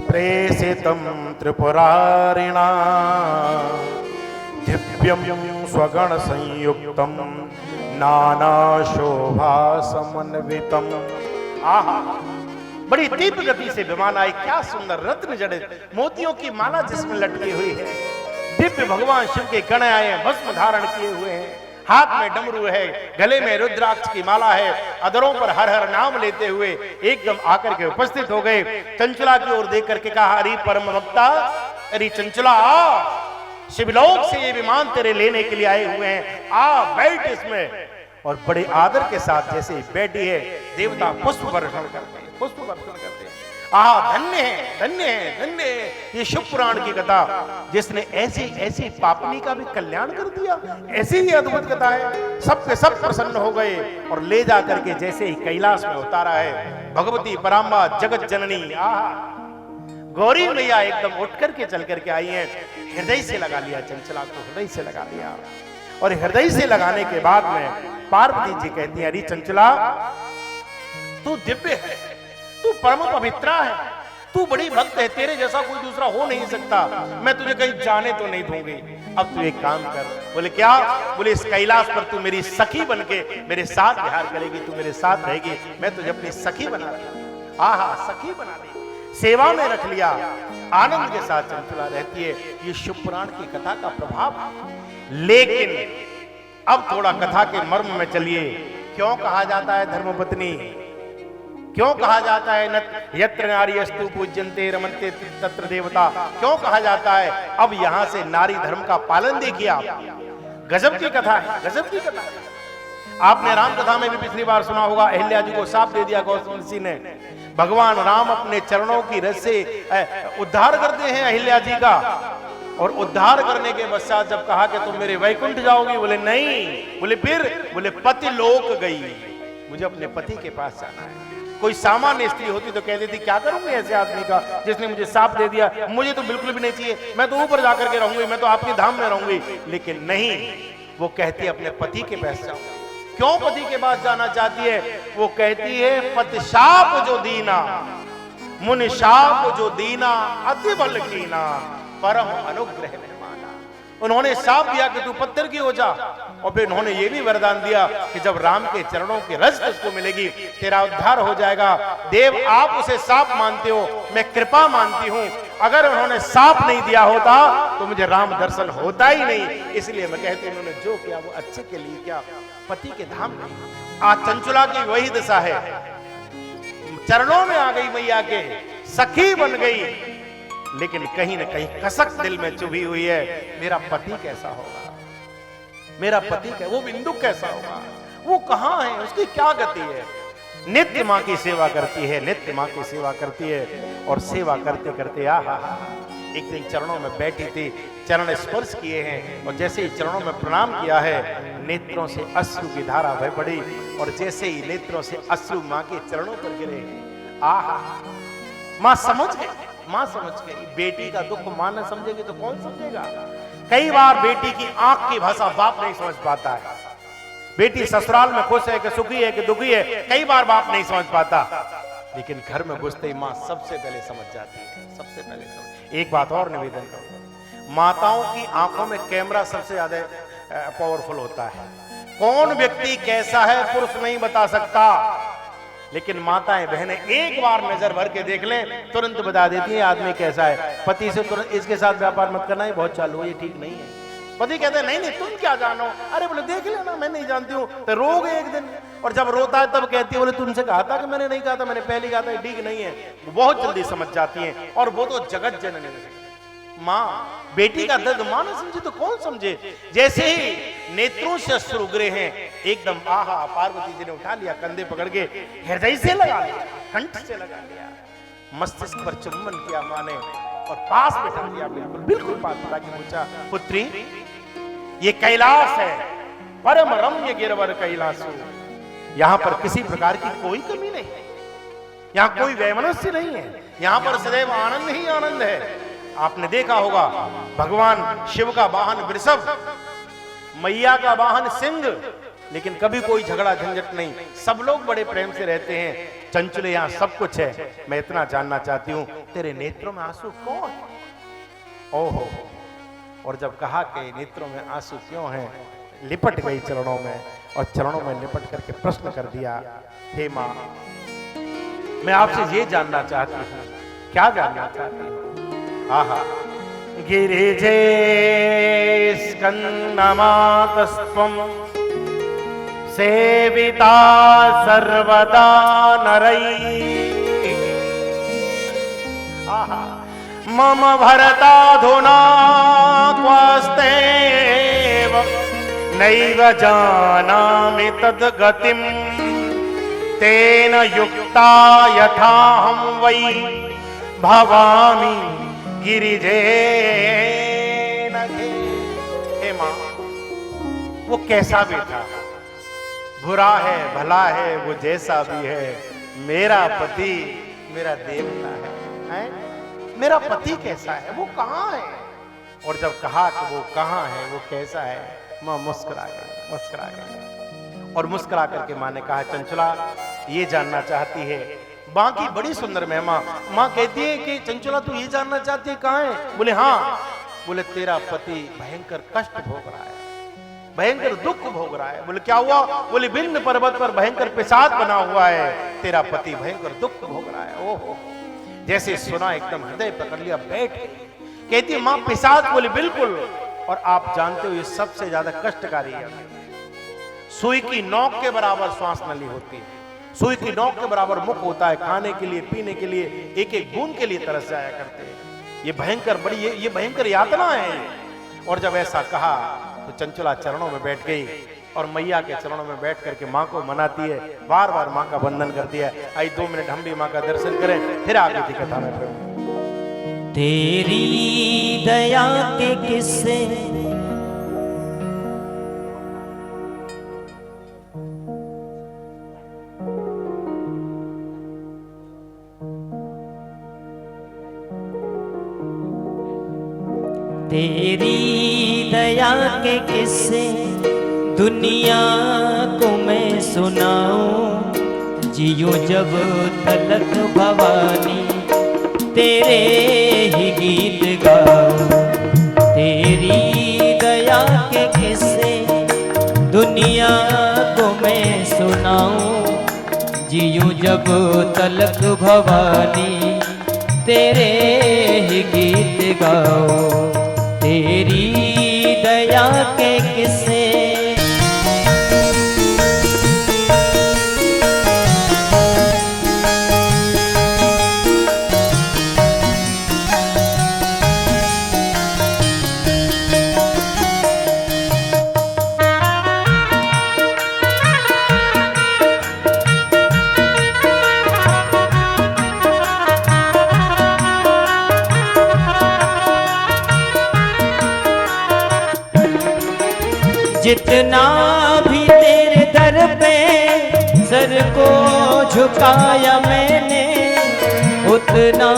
प्रेषितं त्रिपुरारिणा, दिव्यं स्वगण संयुक्तं नाना शोभा समन्वितम्। आहा, बड़ी तीव्र गति से विमान आई, क्या सुंदर रत्न जड़ित मोतियों की माला जिसमें लटकी हुई है। दिव्य भगवान शिव के गण आए हैं, भस्म धारण किए हुए हैं, हाथ में डमरू है, गले में रुद्राक्ष की माला है, अधरों पर हर हर नाम लेते हुए एकदम आकर के उपस्थित हो गए। चंचला की ओर देख करके कहा, अरे परम भक्ता, अरे चंचला, शिवलोक से ये विमान तेरे लेने के लिए आए हुए हैं, आ बैठ इसमें। और बड़े आदर के साथ जैसे बैठी है, देवता पुष्प वर्षण करते हैं। आहा, धन्य है ये शिव पुराण की कथा, जिसने ऐसी पापनी का भी कल्याण कर दिया। ऐसी ही अद्भुत कथा है, सबके सब प्रसन्न हो गए, और ले जा करके जैसे ही कैलाश में उतारा है। भगवती पराम्बा जगत जननी, आहा, गौरी मैया एकदम उठ करके चल करके आई है। हृदय से लगा लिया, चंचला को हृदय से लगा लिया, और हृदय से लगाने के बाद में पार्वती जी कहती है, अरे चंचला, तू दिव्य है, तू परम पवित्रा है, तू बड़ी भक्त है, तेरे जैसा कोई दूसरा हो नहीं सकता, मैं तुझे कहीं जाने तो नहीं दूंगी। अब तू एक काम कर। बोले क्या? बोले इस कैलाश पर तू मेरी सखी बनके मेरे साथ विहार करेगी, तू मेरे साथ रहेगी, मैं तुझे अपनी सखी बना ली। आहा, सखी बना ली, सेवा में रख लिया, आनंद के साथ चंचला रहती है। ये शिव पुराण की कथा का प्रभाव। लेकिन अब थोड़ा कथा के मर्म में चलिए। क्यों कहा जाता है धर्मपत्नी? क्यों कहा जाता है यत्र नार्यस्तु पूज्यन्ते रमन्ते तत्र देवता? क्यों कहा जाता है? अब यहां से नारी धर्म का पालन देखिए आप। गजब की कथा है, गजब की कथा है। आपने राम कथा में भी पिछली बार सुना होगा, अहिल्या जी को शाप दे दिया गौतम ऋषि ने। भगवान राम अपने चरणों की रस से उद्धार करते हैं अहिल्या जी का, और उद्धार करने के पश्चात जब कहा कि तुम मेरे वैकुंठ जाओगी, बोले नहीं। बोले फिर? बोले पति लोक गई, मुझे अपने पति के पास जाना है। कोई सामान्य स्त्री होती तो कह देती क्या करूंगी ऐसे आदमी का जिसने मुझे शाप दे दिया, मुझे तो बिल्कुल भी नहीं चाहिए, मैं तो ऊपर जाकर के रहूंगी, मैं तो आपके धाम में रहूंगी। लेकिन नहीं, वो कहती अपने पति के पास जाऊंगी। क्यों पति के पास जाना चाहती है? वो कहती है पति शाप जो दीना, मुनि शाप जो दीना, अति बल कीना, परम अनुग्रह में माना। उन्होंने शाप दिया कि तू पत्थर की हो जा, और फिर उन्होंने ये भी वरदान दिया कि जब राम के चरणों की रस तुझको मिलेगी तेरा उद्धार हो जाएगा। देव आप उसे शाप मानते हो, मैं कृपा मानती हूं। अगर उन्होंने शाप नहीं दिया होता तो मुझे राम दर्शन होता ही नहीं। इसलिए मैं कहती हूं उन्होंने जो किया वो अच्छे के लिए किया, पति के धाम में। आज चंचुला की वही दशा है, चरणों में आ गई मैया के, सखी बन गई, लेकिन कहीं ना कहीं कसक दिल में चुभी हुई है, मेरा पति कैसा होगा, मेरा पति वो बिंदु कैसा होगा, वो कहां है, उसकी क्या गति है। नित्य मां की सेवा करती है, नित्य मां की सेवा करती है, और सेवा करते करते एक दिन चरणों में बैठी थी, चरण स्पर्श किए हैं, और जैसे ही चरणों में प्रणाम किया है, नेत्रों से अश्रु की धारा बह पड़ी, और जैसे ही नेत्रों से अश्रु मां के चरणों पर गिरे, मां समझ गई, मां समझ गई। बेटी का दुख मां न समझेगी तो कौन समझेगा। कई बार बेटी की आंख की भाषा बाप नहीं समझ पाता है। बेटी ससुराल में खुश है कि सुखी है कि दुखी है, कई बार बाप नहीं समझ पाता, लेकिन घर में घुसते ही मां सबसे पहले समझ जाती है, सबसे पहले समझ। एक बात और निवेदन करूंगा, माताओं की आंखों में कैमरा सबसे ज्यादा पावरफुल होता है। कौन व्यक्ति कैसा है पुरुष नहीं बता सकता, लेकिन माताएं बहनें एक बार नजर भर के देख लें, तुरंत बता देती है आदमी कैसा है। पति से तुरंत इसके साथ व्यापार मत करना, ये बहुत चालू है, ये ठीक नहीं है। पति कहते हैं नहीं नहीं तुम क्या जानो, अरे बोले देख लेना मैं नहीं जानती हूँ, तो रोगे एक दिन, और जब रोता है तब कहती है बोले तुमसे कहा था कि मैंने नहीं कहा था, मैंने पहले कहा था, ठीक नहीं है। वो बहुत जल्दी समझ जाती है, और वो तो जगत जननी माँ। बेटी का दर्द मां न समझे तो कौन समझे। जैसे ही नेत्रों से अश्रु गिरे हैं, एकदम आहा, पार्वती जी ने उठा लिया, कंधे पकड़ के हृदय से लगा लिया, कंठ से लगा लिया, मस्तिष्क पर चुम्बन किया मां ने, और पास बैठा दिया, बिल्कुल बिल्कुल पास बैठा के पूछा, पुत्री ये कैलाश है, परम रम्य गिरवर कैलाशो, यहाँ पर किसी प्रकार की कोई कमी नहीं है, यहाँ कोई वैमनस्य नहीं है, यहाँ पर सदैव आनंद ही आनंद है। आपने देखा होगा भगवान शिव का वाहन वृषभ, मैया का वाहन सिंह, लेकिन कभी कोई झगड़ा झंझट नहीं, सब लोग बड़े प्रेम से रहते हैं। चंचले यहाँ सब कुछ है। मैं इतना जानना चाहती हूँ तेरे नेत्रों में आंसू कौन? ओहो, और जब कहा कि नेत्रों में आंसू क्यों हैं, लिपट गई चरणों में, और चरणों में लिपट करके प्रश्न कर दिया, हे माँ मैं आपसे ये जानना चाहती हूँ। क्या जानना चाहती हूँ? आहा, गिरिजे स्कंदमातस्त्वं सेविता सर्वदा नरैः। आहा, मम भरताधुना क्वास्तेव नैव जानामि तद्गतिं तेन युक्ता यथाहं वै भवामि गिरिजे नघे। हे मां, वो कैसा भी था, बुरा है भला है वो जैसा भी है, मेरा पति मेरा देवता है, मेरा पति कैसा है, वो कहाँ है। और जब कहा कि वो कहाँ है, वो कैसा है, मां मुस्कुरा गई, मुस्कुरा गई। और मुस्कुरा करके मां ने कहा, चंचला ये जानना चाहती है, बाकी बड़ी सुंदर महिमा। मां कहती है कि चंचला तू ये जानना चाहती है कहाँ है? बोले हाँ। बोले तेरा पति भयंकर कष्ट भोग रहा है, भयंकर दुख भोग रहा है। बोले क्या हुआ? बोले विंध्य पर्वत पर भयंकर पिशाच बना हुआ है, तेरा पति भयंकर दुख भोग रहा है। ओहो, जैसे सुना एकदम हृदय पकड़ लिया, बैठ गई। कहती है मां पिशाच? बोले बिल्कुल। और आप जानते हो ये सबसे ज्यादा कष्टकारी है। सुई की नोक के बराबर श्वास नली होती है, सुई की नोक के बराबर मुख होता है, खाने के लिए पीने के लिए एक एक बूंद के लिए तरस जाया करते हैं। ये भयंकर बड़ी ये भयंकर यातना है। और जब ऐसा कहा तो चंचला चरणों में बैठ गई और मैया के चरणों में बैठ करके माँ को मनाती है, बार बार माँ का वंदन करती है। आई 2 मिनट हम भी माँ का दर्शन करें, फिर आगे की कथा में प्रभु। तेरी दया के किस्से तेरी दया के किस्से दुनिया को मैं सुनाऊं, जियो जब तलक भवानी तेरे ही गीत गाऊं। तेरी दया के किस्से दुनिया को मैं सुनाऊं, जियो जब तलक भवानी तेरे ही गीत गाऊं। तेरी दया के किस्से जितना भी तेरे दर पे सर को झुकाया मैंने, उतना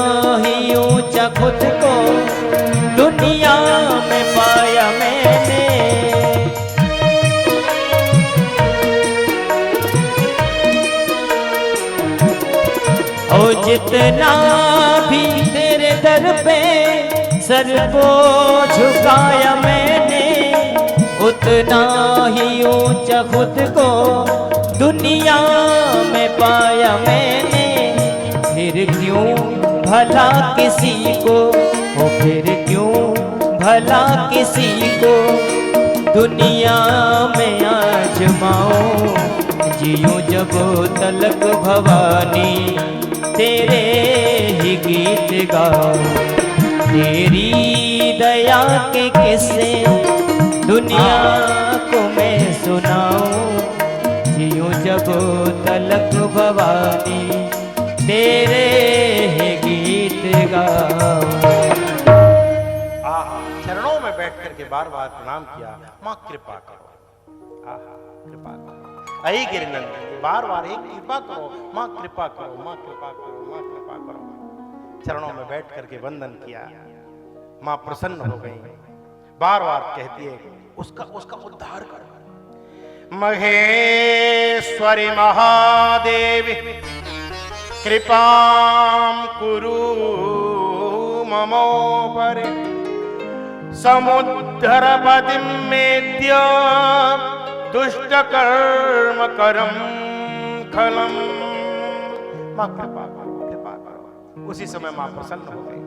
ही ऊंचा खुद को दुनिया में पाया मैंने। और जितना भी तेरे दर पे सर को झुकाया मैंने, उतना ही ऊंचा खुद को दुनिया में पाया मैंने। फिर क्यों भला किसी को, ओ फिर क्यों भला किसी को दुनिया में आजमाऊं, जियो जब तलक भवानी तेरे ही गीत गाऊं। तेरी दया के किस्से दुनिया को मैं सुनाऊं, जियो जब तलक भवानी तेरे ही गीत गाऊं। चरणों में बैठ करके बार बार प्रणाम किया, माँ कृपा करो, कृपा करो। आई गिरिनंदन बार बार एक कृपा करो, माँ कृपा करो, माँ कृपा करो, माँ कृपा करो। चरणों में बैठ करके वंदन किया, माँ प्रसन्न हो गई, बार बार कहती है उसका उद्धार करो। महेश्वरी महादेवी कृपां कुरु ममोपरि, समुद्धरपतिं मेद्य दुष्ट कर्म करम खलम। माँ कृपा करो, कृपा करो। उसी समय माँ प्रसन्न हो गई।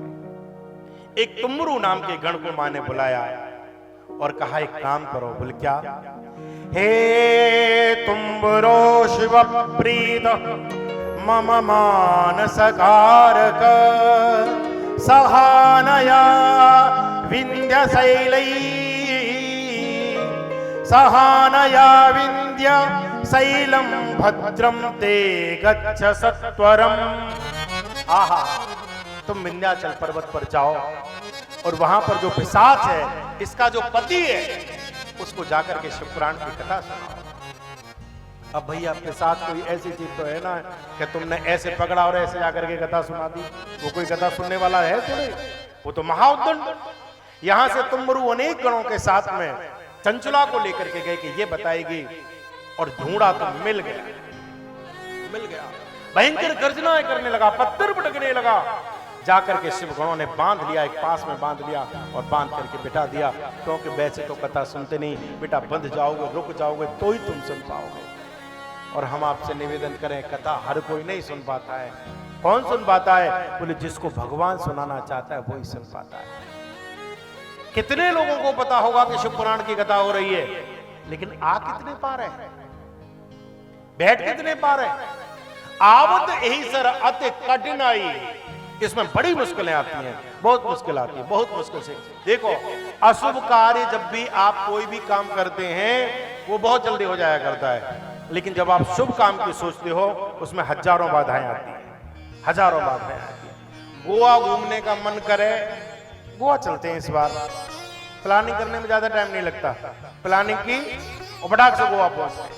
एक तुमरू नाम के गण को माँ ने बुलाया और कहा एक काम करो। बोल क्या? हे तुम्बरो शिव प्रीत मम मानसकारक, सहानया विंध्य शैलै, सहानया विंध्य शैलम भद्रम ते गच्छ सत्वरम। आहा, तुम विंध्याचल पर्वत पर जाओ और वहां पर जो पिशाच है, इसका जो पति है, उसको जाकर के शिवपुराण की कथा सुनाओ। अब भैया पिशाच कोई ऐसी चीज तो है ना कि तुमने ऐसे पकड़ा और ऐसे जाकर के कथा सुना दी, वो कोई कथा सुनने वाला है थोड़े, वो तो महाउद्दंड। यहां से तुमरू अनेक गणों के साथ में चंचला को लेकर के गए कि ये बताएगी, और ढूंढा तो मिल गया, मिल गया। भयंकर गर्जनाएं करने लगा, पत्थर पटकने लगा। जाकर के शिव गणों ने बांध लिया, एक पास में बांध लिया और बांध करके बिठा दिया, क्योंकि वैसे तो कथा सुनते नहीं बेटा, बंध जाओगे, रुक जाओगे तो ही तुम सुन पाओगे। और हम आपसे निवेदन करें, कथा हर कोई नहीं सुन पाता है। कौन सुन पाता है? बोले जिसको भगवान सुनाना चाहता है वही सुन पाता है। कितने लोगों को पता होगा कि शिव पुराण की कथा हो रही है, लेकिन आ कितने पा रहे हैं, बैठ कितने पा रहे हैं? आवत यही सर अति कठिनाई, इसमें बड़ी मुश्किलें आती हैं, बहुत मुश्किल आती है, बहुत मुश्किल से। देखो, अशुभ कार्य जब भी आप कोई भी काम करते हैं वो बहुत जल्दी हो जाया करता है, लेकिन जब आप शुभ काम की सोचते हो उसमें हजारों बाधाएं आती हैं, हजारों बाधाएं आती हैं। गोवा घूमने का मन करे, गोवा चलते हैं इस बार। प्लानिंग करने में ज्यादा टाइम नहीं लगता, प्लानिंग की और फटाक से गोवा पहुंच गए।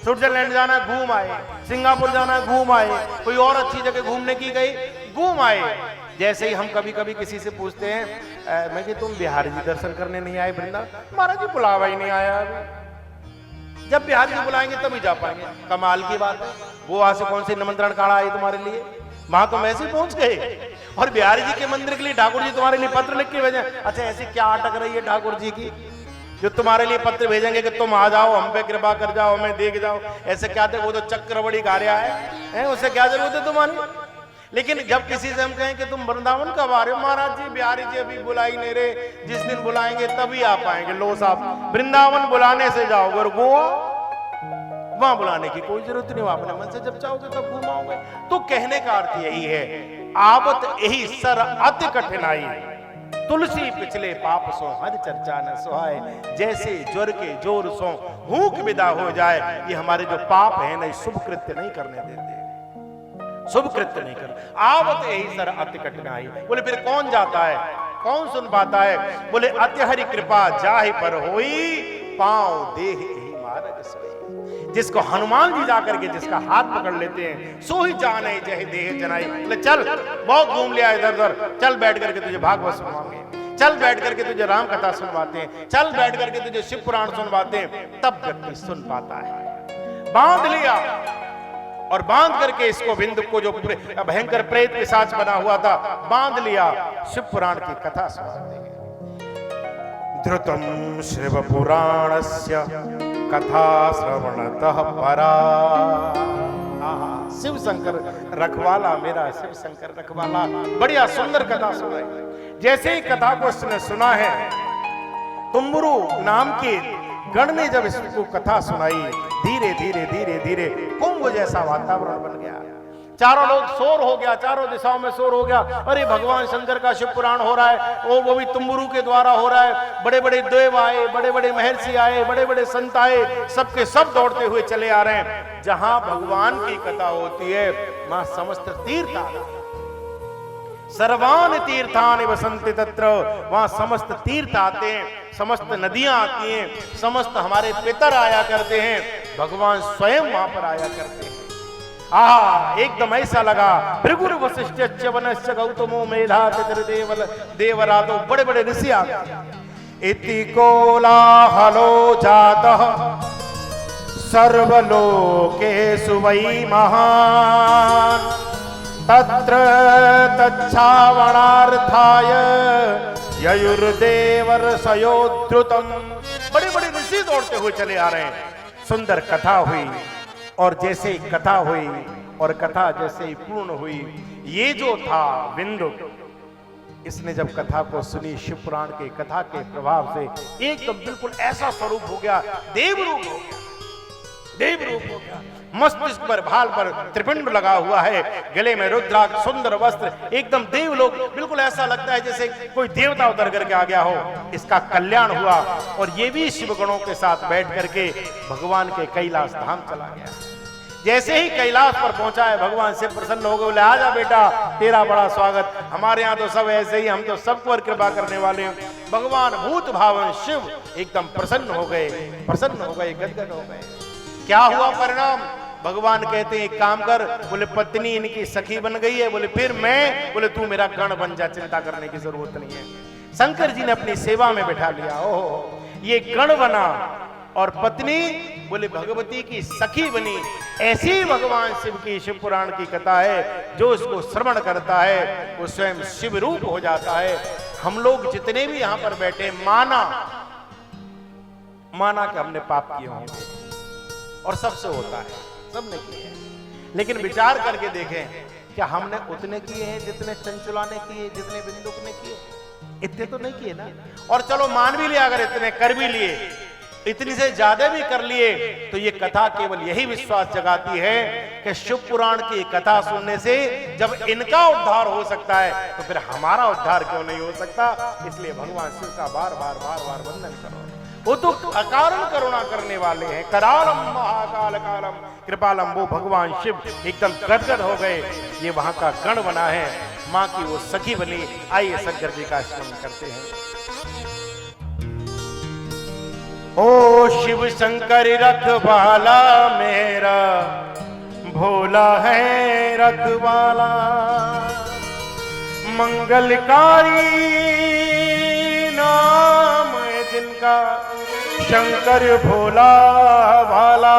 स्विट्जरलैंड जाना है, घूम आए। सिंगापुर जाना है, घूम आए। कोई और अच्छी जगह घूमने की गई, घूम आए। जैसे ही हम कभी कभी किसी से पूछते हैं, मैं कि तुम बिहारी जी दर्शन करने नहीं आए वृंदावन? महाराज जी बुलावा ही नहीं आया अभी। जब बिहारी जी बुलाएंगे तभी जा पाएंगे। कमाल की बात है, गोवा से कौन सी निमंत्रण कार्ड आई तुम्हारे लिए? वहां तो वैसे ही पहुंच गए, और बिहारी जी के मंदिर के लिए ठाकुर जी तुम्हारे लिए पत्र लिख के भेजे। अच्छा, ऐसी क्या अटक रही है ठाकुर जी की जो तुम्हारे लिए पत्र भेजेंगे कि तुम आ जाओ, हम पे कृपा कर जाओ, हमें देख जाओ? ऐसे क्या थे, वो तो चक्रवड़ी गा रहा है, उससे क्या जरूरत है तुम्हारी? लेकिन जब किसी से हम कहें कि तुम वृंदावन कब आ रहे हो? महाराज जी बिहारी जी अभी बुलाई नहीं रहे, जिस दिन बुलाएंगे तभी आ पाएंगे। लो साहब, वृंदावन बुलाने से जाओगे और गोवा वहां बुलाने की कोई जरूरत नहीं, अपने मन से जब चाहोगे तब घुमाओगे। तो कहने का अर्थ यही है, आवत यही सर अति कठिनाई, तुलसी पिछले पाप सो हर चर्चा न सुहाए। जैसे ज्वर के जोर सो भूख विदा हो जाए। ये हमारे जो पाप है ना, शुभ कृत्य नहीं करने देते, शुभ कृत्य नहीं करते। आवत यही सर अति कठिनाई। बोले फिर कौन जाता है, कौन सुन पाता है? बोले अति हरि कृपा जाहि पर होई, पांव देह यही मार्ग सोई। जिसको हनुमान जी जाकर के जिसका हाथ पकड़ लेते हैं, सो ही जाने जय देह जनाई। बोले चल, बहुत घूम लिया इधर उधर, चल बैठ करके तुझे भागवत सुनवाएंगे, चल बैठ करके तुझे राम कथा सुनवाते हैं, चल बैठ करके तुझे शिव पुराण सुनवाते हैं। तब व्यक्ति सुन पाता है। बांध लिया, और बांध करके इसको बिंदु को जो भयंकर प्रेत पिशाच बना हुआ था, बांध लिया, शिव पुराण की कथा सुनाते हैं। धृतम शिव पुराणस्य कथा श्रवणतः परा। शिव शंकर रखवाला, मेरा शिव शंकर रखवाला बढ़िया सुंदर कथा सुनाई। जैसे ही कथा को उसने सुना है, तुम्बुरु नाम के गण ने जब इसको कथा सुनाई, धीरे धीरे धीरे धीरे कुंभ जैसा वातावरण बन गया। चारों लोग शोर हो गया, चारों दिशाओं में शोर हो गया। अरे भगवान शंकर का शिव पुराण हो रहा है, वो भी तुम्बुरु के द्वारा हो रहा है। बड़े बड़े देव आए, बड़े बड़े महर्षि आए, बड़े बड़े संत आए, सबके सब दौड़ते हुए चले आ रहे हैं। जहां भगवान की कथा होती है वहां समस्त तीर्थ आते हैं। सर्वान तीर्थानि वसन्ति तत्र, वहां समस्त तीर्थ आते हैं, समस्त नदियां आती हैं, समस्त हमारे पितर आया करते हैं, भगवान स्वयं वहां पर आया करते हैं। एकदम ऐसा लगा, भृगुर वशिष्ठ वनश्च गौतमो मेधातिथिर देवरातो, बड़े बड़े ऋषि आ गए। इति कोलाहलो जातः सर्वलोकेषु वै महान्, तत्र तच्छावणार्थाय ययुर्देवर्षयोद्धृतम्। बड़े बड़े ऋषि दौड़ते हुए चले आ रहे हैं। सुंदर कथा हुई, और जैसे ही कथा हुई और कथा जैसे ही पूर्ण हुई, ये जो था बिंदु, इसने जब कथा को सुनी, शिव पुराण के कथा के प्रभाव से एकदम बिल्कुल ऐसा स्वरूप हो गया, देव रूप हो गया, देव रूप हो गया। मस्तिष्क पर भाल पर त्रिपिंड लगा हुआ है, गले में रुद्राक्ष, सुंदर वस्त्र, एकदम देवलोक, बिल्कुल ऐसा लगता है जैसे कोई देवता उतर करके आ गया हो। इसका कल्याण हुआ, और ये भी शिवगणों के साथ बैठ करके भगवान के कैलाश धाम चला गया। जैसे ही कैलाश पर पहुंचा है, भगवान से प्रसन्न हो गए, बोले आजा बेटा, तेरा बड़ा स्वागत। हमारे यहाँ तो सब ऐसे ही, हम तो सबको कृपा करने वाले हैं। भगवान भूत भावन शिव एकदम प्रसन्न हो गए, प्रसन्न हो गए, गदगद हो गए। क्या हुआ परिणाम? भगवान कहते हैं एक काम कर, बोले पत्नी इनकी सखी बन गई है, बोले फिर मैं, बोले तू मेरा गण बन जा, चिंता करने की जरूरत नहीं है। शंकर जी ने अपनी सेवा में बैठा लिया। ओह, ये गण बना, और पत्नी बोले भगवती की सखी बनी। ऐसी भगवान शिव की शिव पुराण की कथा है, जो इसको श्रवण करता है वो स्वयं शिव रूप हो जाता है। हम लोग जितने भी यहाँ पर बैठे, माना कि हमने पाप किए होंगे, और सबसे होता है, सबने किए हैं, लेकिन विचार करके देखें, क्या हमने उतने किए हैं जितने चंचुला ने किए, जितने बिंदुक ने किए? इतने तो नहीं किए ना। और चलो मान भी लिया, अगर इतने कर भी लिए, इतनी से ज्यादा भी कर लिए तो ये कथा केवल यही विश्वास जगाती है कि शिव पुराण की कथा सुनने से जब इनका उद्धार हो सकता है तो फिर हमारा उद्धार क्यों नहीं हो सकता। इसलिए भगवान शिव का बार बार वंदन करो। वो तो अकारण करुणा करने वाले हैं। करालम महाकाल कालम कृपालम, वो भगवान शिव एकदम गदगद हो गए। ये वहां का गण बना है, माँ की वो सखी बनी। आइए शंकर जी का स्मरण करते हैं। ओ शिव शंकर रखवाला मेरा, भोला है रखवाला, मंगलकारी नाम है जिनका, शंकर भोला भाला।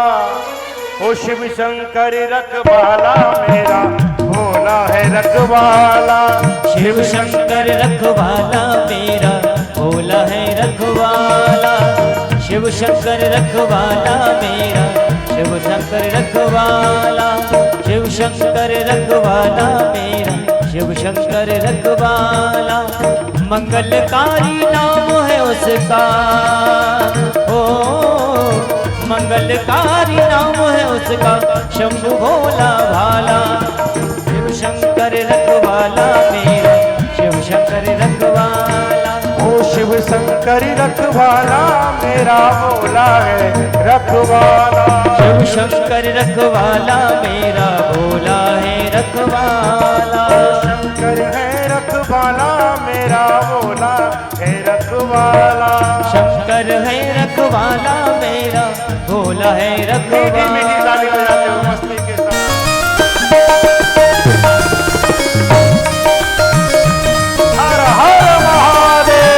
ओ शिव शंकर रखवाला मेरा, भोला है रखवाला। शिव शंकर रखवाला मेरा, भोला है रखवाला। शिव शंकर रखवाला मेरा, शिव शंकर रखवाला। शिव शंकर रखवाला मेरा, शिव शंकर रखवाला। मंगलकारी नाम है उसका, ओ मंगलकारी नाम है उसका, शंभु भोला भाला। शिव शंकर रखवाला मेरा, शिव शंकर रखवाला। ओ शिव शंकर रखवाला मेरा, भोला है रखवाला। शिव शंकर रखवाला मेरा, भोला है रखवाला। शंकर है रखवाला मेरा, भोला है रखवाला। शंकर है रखवाला मेरा, भोला है रखवाला। मस्ती के साथ हर हर महादेव।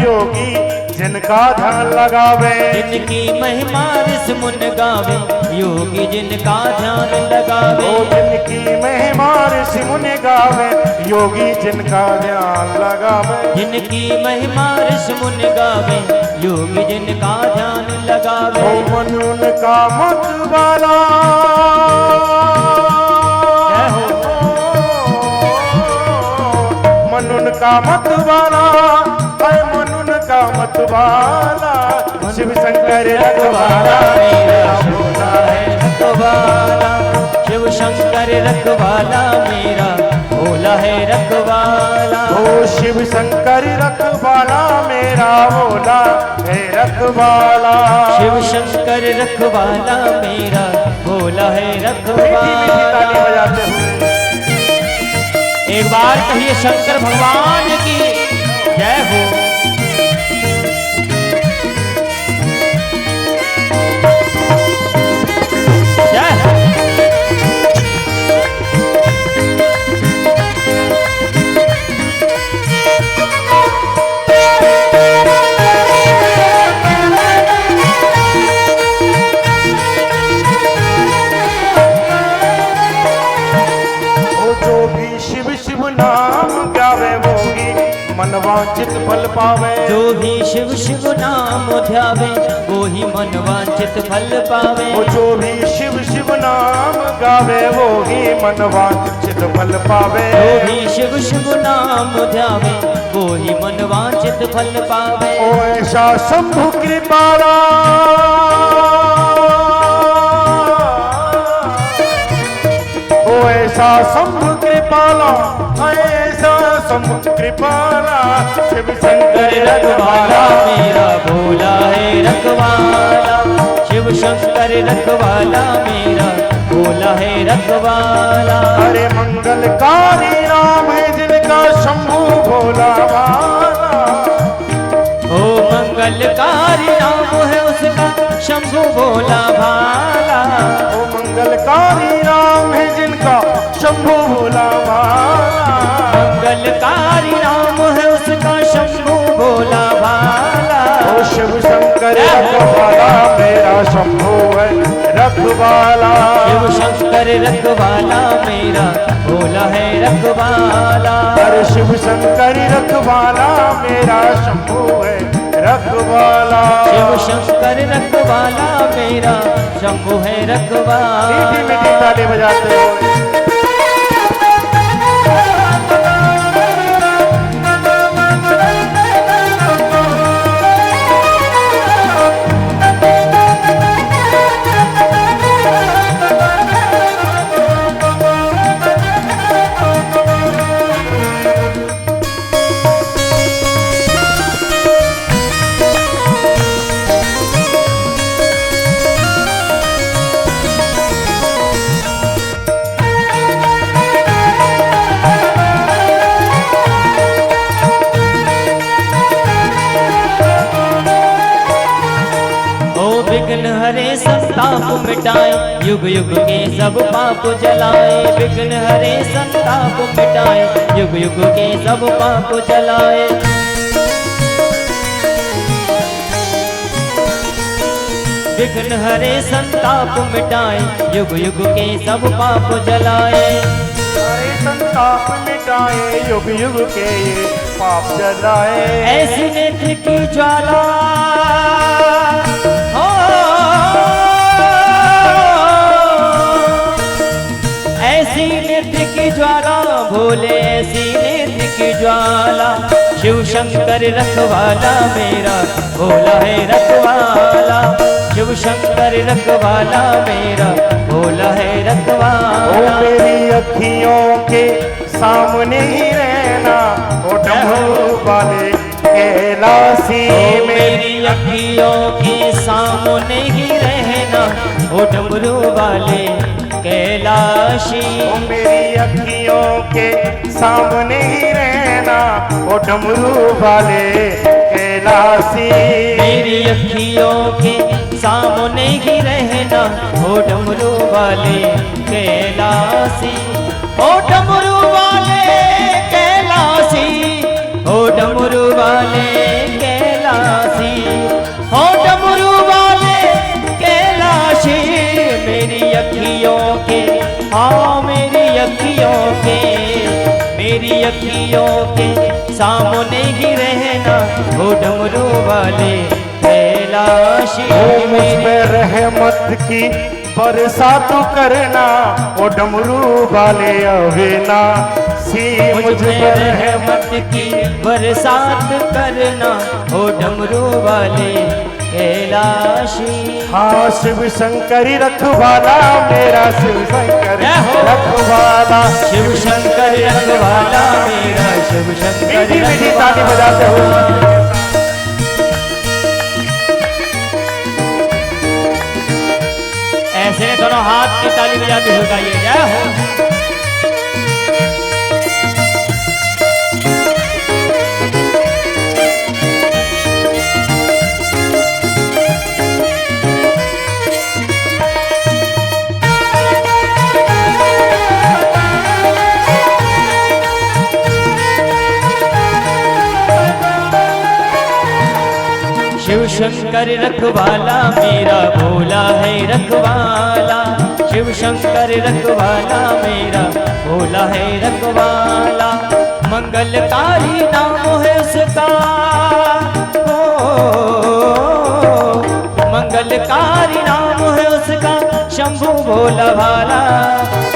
योगी जिनका ध्यान लगावे, जिनकी महिमा ऋषि मुन गावे, योगी जिनका ध्यान लगावे। ओ जिनकी महिमा ऋषि मुन गावे, योगी जिनका ध्यान लगावे। जिनकी महिमा ऋषि मुन गावे, योगी जिनका ध्यान लगावे। ओ मन उनका मत वाला, मन उनका मत वाला, मन उनका मत वाला। शिव शंकर रखवाला मेरा, भोला है रखवाला। शिव शंकर रखवाला मेरा, भोला है रखवाला। ओ शिव शंकर रखवाला मेरा, भोला है रखवाला। शिव शंकर रखवाला मेरा, भोला है रखवाला। एक बार कहिए शंकर भगवान की जय हो। मनवांचित फल पावे, जो भी शिव शिव नाम ध्यावे, वो ही मनवांचित फल पावे। जो भी शिव शिव नाम गावे, वो ही मनवांचित फल पावे। जो भी शिव शिव नाम ध्यावे, वो ही मनवांचित फल पावे। ओ ऐसा शंभु कृपाला, ओ ऐसा शंभु कृपाला, ऐसा शंभु कृपाला। शिव शंकर रखवाला मेरा, भोला है रखवाला। शिव शंकर रखवाला मेरा, भोला है रखवाला। अरे मंगलकारी नाम है जिनका, शंभु भोला भाला। ओ मंगलकारी नाम है उसका, शंभु भोला भाला। ओ मंगलकारी नाम है जिनका, शंभु भोला भाला। मंगलकारी नाम है उसका, शंभु भोला भाला। ओ शिव शंकर रखवाला मेरा शंभू है रखवाला। शिव शंकर रखवाला मेरा भोला है रखवाला। अरे शिव शंकर रखवाला मेरा शंभू है रखवाला। शिव शंकर रखवाला मेरा शंभु है रखवाला। मीठी मीठी ताली बजाते हो। विघ्न हरे संताप मिटाए युग युग के सब पाप जलाए। विघ्न हरे संताप मिटाए युग युग के सब पाप जलाए। विघ्न हरे संताप मिटाए युग युग के सब पाप जलाए। हरे संताप मिटाए युग युग के ये पाप जलाए। ऐसी नेत्र की ज्वाला ऐसी नेत्र की ज्वाला भोले ऐसी नेत्र की ज्वाला। शिव शंकर रखवाला मेरा भोला है रखवाला। शिव शंकर रखवाला मेरा भोला है रखवाला। ओ मेरी अखियों के सामने ही रहना ओ डमरू वाले कैलासी। मेरी अखियों के सामने ही रहना ओ डमरू वाले कैलाशी। ओ मेरी अखियों के सामने ही रहना ओ डमरू वाले कैलासी। मेरी अखियों के सामने ही रहना ओ डमरू वाले कैलासी। ओ डमरू वाले कैलासी। ओ डमरू वाले कैलासी। ओ डमरू वाले कैलाशी। मेरी अखियों के हाँ मेरी अखियों के मेरी अखियों के सामने ही रहना ओ डमरू वाले कैलाशी। मुझ पे रहमत की बरसात करना ओ डमरू वाले अविनाशी। मुझ पे रहमत की बरसात करना ओ डमरू वाले कैलाशी। हाँ शिव शंकरी रखवाला मेरा शिव शंकर रखवाला। शिव शंकर रखवाला मेरा शिव शंकर मीठी मीठी ताली बजाते हो। ऐसे दोनों हाथ की ताली बजाते हो गाइए जय हो। शिव शंकर रखवाला मेरा भोला है रखवाला। शिव शंकर रखवाला मेरा भोला है रखवाला। मंगलकारी नाम है उसका मंगलकारी नाम है उसका शंभु भोला भाला।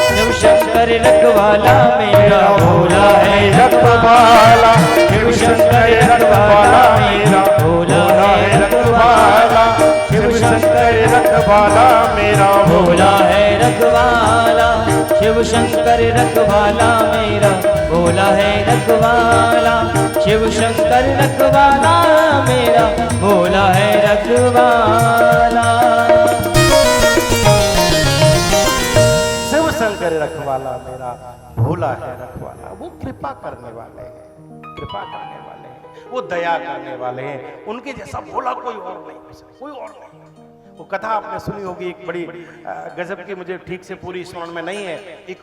शिव शंकर रखवाला मेरा भोला है रखवाला। शिव शंकर रखवाला मेरा भोला है रखवाला। शिव शंकर रखवाला मेरा भोला है रखवाला। शिव शंकर रखवाला मेरा भोला है रखवाला। शिव शंकर रखवाला मेरा भोला है रखवाला। शिव शंकर रखवाला मेरा भोला है रखवाला। वो कृपा करने वाले हैं, कृपा करने वाले हैं, वो दया करने वाले हैं। उनके जैसा भोला कोई और नहीं हो सकता, कोई और नहीं। वो कथा आपने सुनी होगी, एक बड़ी गजब की, मुझे ठीक से पूरी स्मरण में नहीं है। एक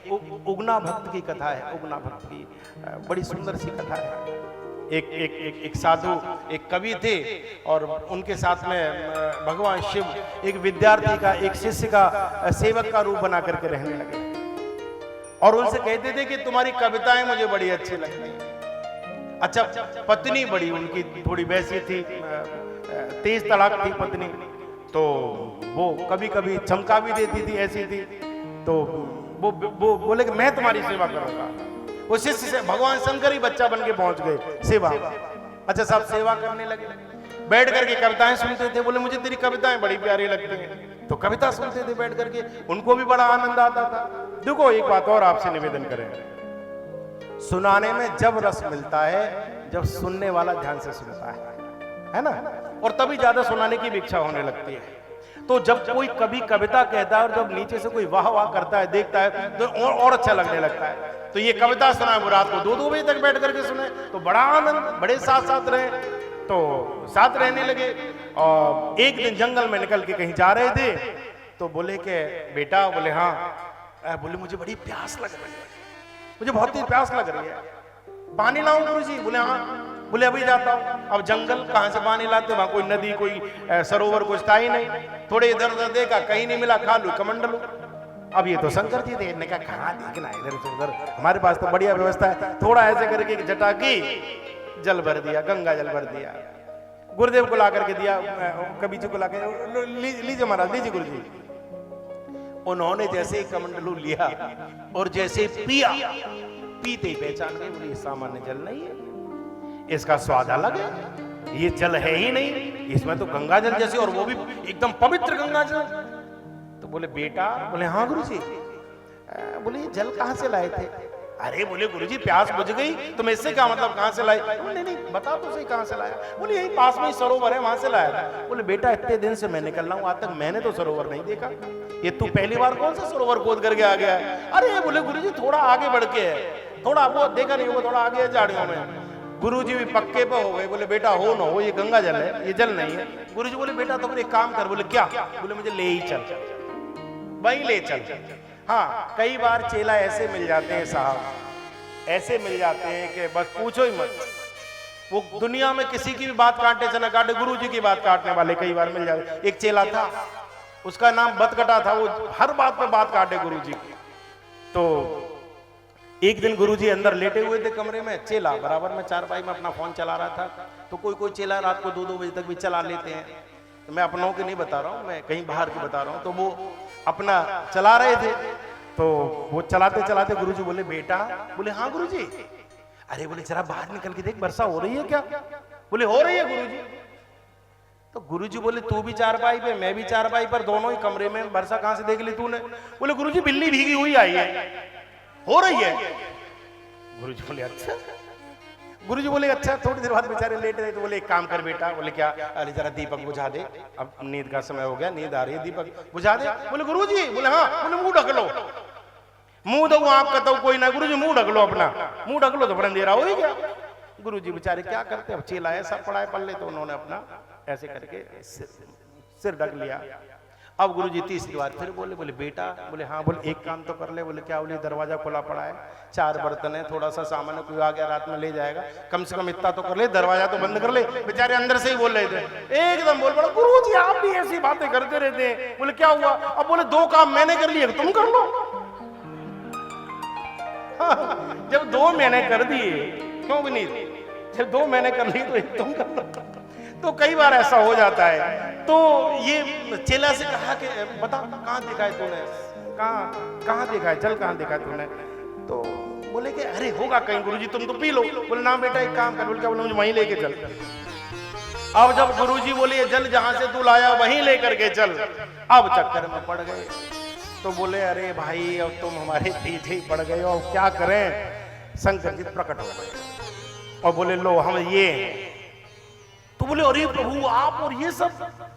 उगना भक्त की कथा है, उगना भक्त की बड़ी सुंदर सी कथा है। एक साधु, एक कवि थे और उनके साथ में भगवान शिव एक विद्यार्थी का, एक शिष्य का, सेवक का रूप बना करके रहने लगे और उनसे कहते थे कि तुम्हारी कविताएं मुझे बड़ी अच्छी लगती हैं। अच्छा, पत्नी बड़ी उनकी थोड़ी वैसी थी, तेज तड़ाक थी पत्नी, तो वो कभी कभी चमका भी देती थी, ऐसी थी। तो वो बोले कि मैं तुम्हारी सेवा करूंगा। वो शिष्य से भगवान शंकर ही बच्चा बन के पहुंच गए सेवा। अच्छा, सब सेवा करने लगे, बैठ करके कविताएं सुनते थे। बोले मुझे तेरी कविताएं बड़ी प्यारी लगती हैं, तो कविता सुनते थे बैठ करके, उनको भी बड़ा आनंद आता था। देखो, एक बात और आपसे निवेदन करें, सुनाने में जब रस मिलता है जब सुनने वाला ध्यान से सुनता है ना, और तभी ज्यादा सुनाने की भी इच्छा होने लगती है। तो जब कोई कभी कविता कहता है और जब नीचे से कोई वाह वाह करता है, देखता है, तो और अच्छा लगने लगता है। तो ये कविता सुना है, वो रात को 2-2 बजे तक बैठ करके सुने, तो बड़ा आनंद, बड़े साथ साथ रहे, तो साथ रहने लगे। और एक दिन जंगल में निकल के कहीं जा रहे थे, तो बोले कि बेटा, बोले हाँ, बोले मुझे बड़ी प्यास लग रही है, मुझे बहुत ही प्यास लग रही है, पानी लाऊं गुरुजी? बोले हाँ। बोले अभी जाता हूं। अब जंगल, कहां से पानी लाते, वहां कोई नदी, कोई सरोवर कुछ था ही नहीं। थोड़े इधर उधर देखा, कहीं नहीं मिला, खा लू कमंडलू। अब ये तो शंकर जी थे, इन्होंने कहा कहाँ देखना इधर से उधर, हमारे पास तो बढ़िया व्यवस्था है। थोड़ा ऐसे करके जटा की, जल भर दिया, गंगा जल भर दिया, गुरुदेव को ला करके दिया, कबीर जी को ला के, लीजिए महाराज, लीजिए गुरु जी। उन्होंने जैसे ही कमंडलू लिया और जैसे पिया, पीते ही पहचान गए, बोले सामान्य जल नहीं है, इसका स्वाद अलग है, ये जल है ही नहीं, इसमें तो गंगा जल जैसे, और वो भी एकदम पवित्र गंगा जल। तो बोले बेटा, बोले हाँ गुरुजी। बोले ये जल कहां से लाए थे? अरे बोले गुरुजी प्यास बुझ गई, तुम इससे क्या मतलब कहां से लाए? बोले नहीं, बता तो सही कहां से लाया। बोले यही पास में ही सरोवर है, वहां से लाया था। बोले बेटा इतने दिन से मैं निकल रहा हूं, आज तक मैंने तो सरोवर नहीं देखा, ये तू पहली बार कौन सा सरोवर खोद करके आ गया है? अरे बोले गुरुजी थोड़ा आगे बढ़ के है, थोड़ा वो देखा नहीं होगा, थोड़ा आगे है झाड़ियों में। गुरुजी भी पक्के पे हो गए, बोले बेटा हो ना हो, ये गंगा जल है, ये जल नहीं है। गुरुजी बोले बेटा तो एक काम कर। बोले क्या? बोले मुझे ले ही चल, वहीं ले चल। हाँ, कई बार चेला ऐसे मिल जाते हैं साहब, ऐसे मिल जाते हैं कि बस पूछो ही मत। वो दुनिया में किसी की भी बात काटने से ना काटे, गुरुजी की बात काटने वाले कई बार मिल जाते। एक चेला था, उसका नाम बतकटा था, वो हर बात पे बात काटे गुरुजी की। तो एक दिन गुरुजी अंदर लेटे हुए थे कमरे में, चेला बराबर में चारपाई में अपना फोन चला रहा था। तो कोई कोई चेला रात को 2-2 बजे तक भी चला लेते हैं, तो मैं अपनों की नहीं बता रहा हूँ, मैं कहीं बाहर की बता रहा हूँ। तो वो अपना चला रहे थे, तो वो चलाते चलाते गुरुजी बोले बेटा। बोले हाँ गुरुजी। अरे बोले जरा बाहर निकल के देख, वर्षा हो रही है क्या? बोले हो रही है गुरुजी। तो गुरुजी बोले तू भी चारपाई पे, मैं भी चारपाई पर, दोनों ही कमरे में, वर्षा कहां से देख ली तूने? बोले गुरुजी बिल्ली भीगी हुई आई है, हो रही है। गुरुजी बोले अच्छा। गुरुजी बोले अच्छा। थोड़ी देर बाद बेचारे लेट रहे, तो बोले एक काम कर बेटा। बोले क्या? अरे जरा दीपक बुझा दे, अब नींद का समय हो गया, नींद आ रही है, दीपक बुझा दे। बोले गुरुजी। बोले हाँ। बोले मुंह ढक लो, मुंह दो, आप कहता हूं कोई ना। गुरुजी मुंह ढक लो, अपना मुंह ढक लो, तो बड़ा अंधेरा हो ही गया। गुरुजी बेचारे क्या करते, अब चेला ऐसा पड़ा है पल्ले, तो उन्होंने अपना ऐसे करके सिर ढक लिया। अब गुरुजी तीसरी बार फिर बोले, बोले बेटा। बोले हाँ। बोले एक काम तो कर ले। बोले क्या? बोले दरवाजा खुला पड़ा है, 4 बर्तन है, थोड़ा सा सामान है, कोई आ गया रात में ले जाएगा, कम से कम इतना तो कर ले, दरवाजा तो बंद कर ले। बेचारे अंदर से ही बोल रहे थे, एकदम बोल पड़ा गुरुजी आप भी ऐसी बातें करते रहते हैं। बोले क्या हुआ? अब बोले 2 काम मैंने कर लिए, तुम कर लो। जब 2 मैंने कर दिए, क्यों भी नहीं, जब 2 मैंने कर ली तो एक तुम कर लो। तो कई बार ऐसा हो जाता है। तो ये चेला से कहा कि बता कहाँ देखा है तूने, कहाँ देखा है, जल कहाँ देखा है तूने? तो बोले कि अरे होगा कहीं गुरुजी, तुम तो पी लो। बोले ना बेटा एक काम कर। बोले क्या? बोले मुझे वहीं लेके चल। अब जब गुरुजी बोले ये जल जहां से तू लाया वहीं लेकर के चल, अब चक्कर में पड़ गए। तो बोले अरे भाई अब तुम हमारे पीछे ही पड़ गए, और क्या करें? शंकर जी प्रकट हो गए और बोले लो हम ये। तो बोले अरे प्रभु आप और ये सब?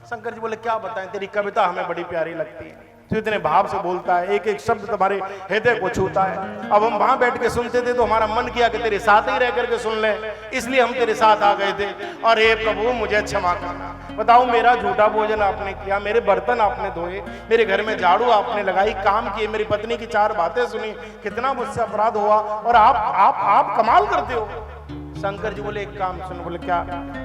शंकर जी बोले क्या बताएं, तेरी कविता हमें बड़ी प्यारी लगती है, तो इतने भाव से बोलता है, एक एक शब्द तुम्हारे हृदय को छूता है। अब हम वहां बैठ के सुनते थे तो हमारा मन किया कि तेरे साथ ही रह करके सुन ले, इसलिए हम तेरे साथ आ गए थे। और हे प्रभु मुझे क्षमा करना, बताओ मेरा झूठा भोजन आपने किया, मेरे बर्तन आपने धोए, मेरे घर में झाड़ू आपने लगाई, काम किए, मेरी पत्नी की 4 बातें सुनी, कितना मुझसे अपराध हुआ, और आप कमाल करते हो। शंकर जी बोले एक काम सुन। बोले क्या?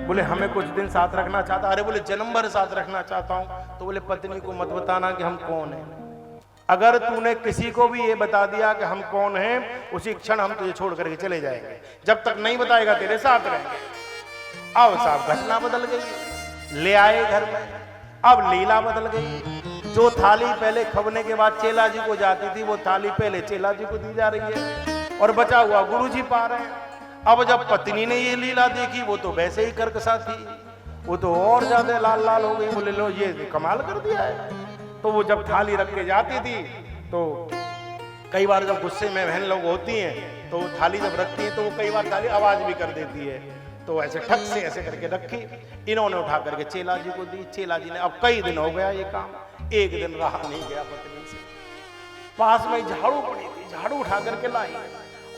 बोले हमें कुछ दिन साथ रखना चाहता। अरे बोले जन्म भर साथ रखना चाहता हूं। तो बोले पत्नी को मत बताना कि हम कौन हैं। अगर तूने किसी को भी ये बता दिया कि हम कौन हैं, उसी क्षण हम तुझे छोड़ करके चले जाएंगे। जब तक नहीं बताएगा तेरे साथ रहेंगे। अब साहब घटना बदल गई। ले आए घर में। अब लीला बदल गई। जो थाली पहले खबने के बाद चेला जी को जाती थी, वो थाली पहले चेला जी को दी जा रही है और बचा हुआ गुरु जी पा रहे हैं। अब जब पत्नी ने ये लीला देखी, वो तो वैसे ही कर्कशा थी, वो तो और ज्यादा लाल लाल हो गई। बोले लो ये कमाल कर दिया है। तो वो जब थाली रख के जाती थी, तो कई बार जब गुस्से में बहन लोग होती हैं, तो थाली जब रखती है तो वो कई बार थाली आवाज भी कर देती है। तो ऐसे ठक से ऐसे करके रखी, इन्होंने उठा करके चेला जी को दी। चेला जी ने, अब कई दिन हो गया ये काम, एक दिन रहा नहीं गया पत्नी से। पास में झाड़ू पड़ी थी, झाड़ू उठा करके लाई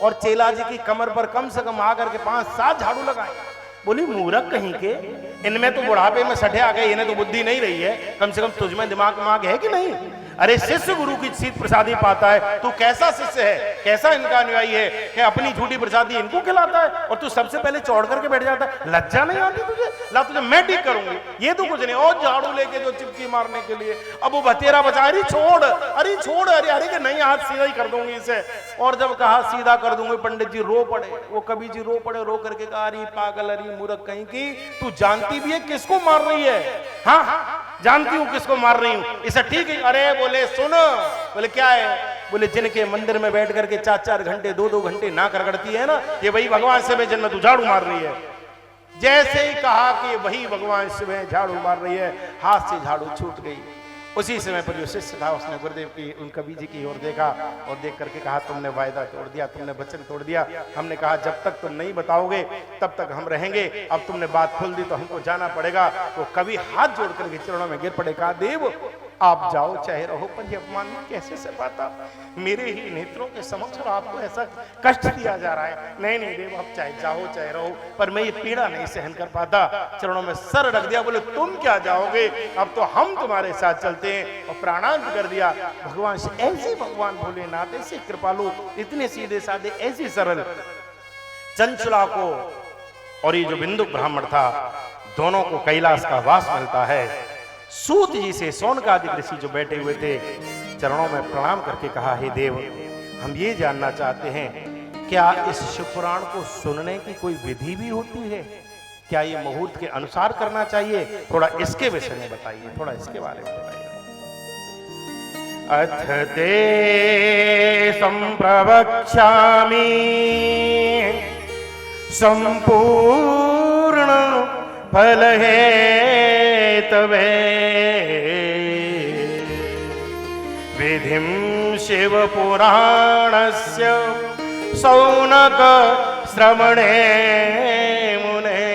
और चेला जी की कमर पर कम से कम आकर के 5-7 झाड़ू लगाए। बोली मूर्ख कहीं के, इनमें तो बुढ़ापे में सठे आ गए, इन्हें तो बुद्धि नहीं रही है, कम से कम तुझमें दिमाग माग है कि नहीं? अरे शिष्य गुरु की सीध प्रसादी पाता है, तू कैसा शिष्य है, कैसा इनका अनुयायी है कि अपनी झूठी प्रसादी इनको खिलाता है और तू सबसे पहले चौड़ करके बैठ जाता है। लज्जा नहीं आती तुझे? ला तुझे मैं ठीक करूंगी, ये तो कुछ नहीं। और झाड़ू लेके जो चिपकी मारने के लिए, अब वो भतेरा बचा, अरे छोड़, अरे छोड़, अरे अरे कि नहीं, हाथ सीधा ही कर दूंगी इसे। और जब कहा सीधा कर दूंगी, पंडित जी रो पड़े। वो कवि जी रो पड़े, रो करके कहा अरे पागल, अरे मूर्ख कहीं की, तू जानती भी है किसको मार रही है? हाँ जानती हूं किसको मार रही हूं, इसे ठीक है। अरे बोले सुनो, बोले क्या है? बोले जिनके मंदिर में बैठ करके 4-4 घंटे 2-2 घंटे ना करती है ना, ये वही भगवान शिव जन्म तू झाड़ू मार रही है। जैसे ही कहा कि वही भगवान शिव झाड़ू मार रही है, हाथ से झाड़ू छूट गई। उसी समय पर जो शिष्य था उसने गुरुदेव की, उन कवि जी की ओर देखा और देख करके कहा तुमने वायदा तोड़ दिया, तुमने वचन तोड़ दिया। हमने कहा जब तक तुम नहीं बताओगे तब तक हम रहेंगे, अब तुमने बात खोल दी तो हमको जाना पड़ेगा। तो कवि हाथ जोड़ करके चरणों में गिर पड़े, कहा देव आप जाओ चाहे रहो, पर ये अपमान कैसे से पाता? मेरे ही नेत्रों के समक्ष आपको ऐसा कष्ट दिया जा रहा है। नहीं नहीं देव, आप चाहे जाओ चाहे रहो, पर मैं ये पीड़ा नहीं सहन कर पाता। चरणों में सर रख दिया। बोले तुम क्या जाओगे, अब तो हम तुम्हारे साथ चलते हैं। और प्राणांत कर दिया। भगवान से ऐसे, भगवान भोलेनाथ ऐसे कृपालु, इतने सीधे साधे, ऐसी सरल। चंचला को और ये जो बिंदु ब्राह्मण था, दोनों को कैलाश का वास मिलता है। सूत जी से शौनकादि ऋषि जो बैठे हुए थे, चरणों में प्रणाम करके कहा हे देव, हम ये जानना चाहते हैं क्या इस शिवपुराण को सुनने की कोई विधि भी होती है? क्या ये मुहूर्त के अनुसार करना चाहिए? थोड़ा इसके विषय में बताइए, थोड़ा इसके बारे में बताइए। अथ ते संप्रवक्ष्यामि संपूर्ण फल हेतवे विधिं शिवपुराणस्य शौनक श्रवणे मुने।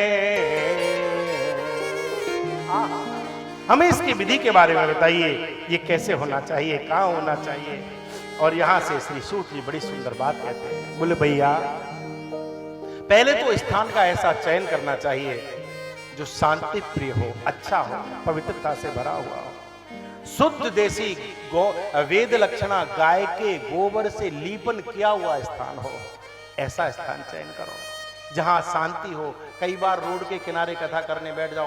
हमें इसकी विधि के बारे में बताइए, ये कैसे होना चाहिए, कहाँ होना चाहिए? और यहां से श्री सूत जी बड़ी सुंदर बात कहते हैं। बोले भैया, पहले तो स्थान का ऐसा चयन करना चाहिए जो शांति प्रिय हो, अच्छा हो, पवित्रता से भरा हुआ हो, शुद्ध देसी वेद लक्षणा गाय के गोबर से लीपन किया हुआ स्थान हो। ऐसा स्थान चयन करो जहां शांति हो। कई बार रोड के किनारे कथा करने बैठ जाओ,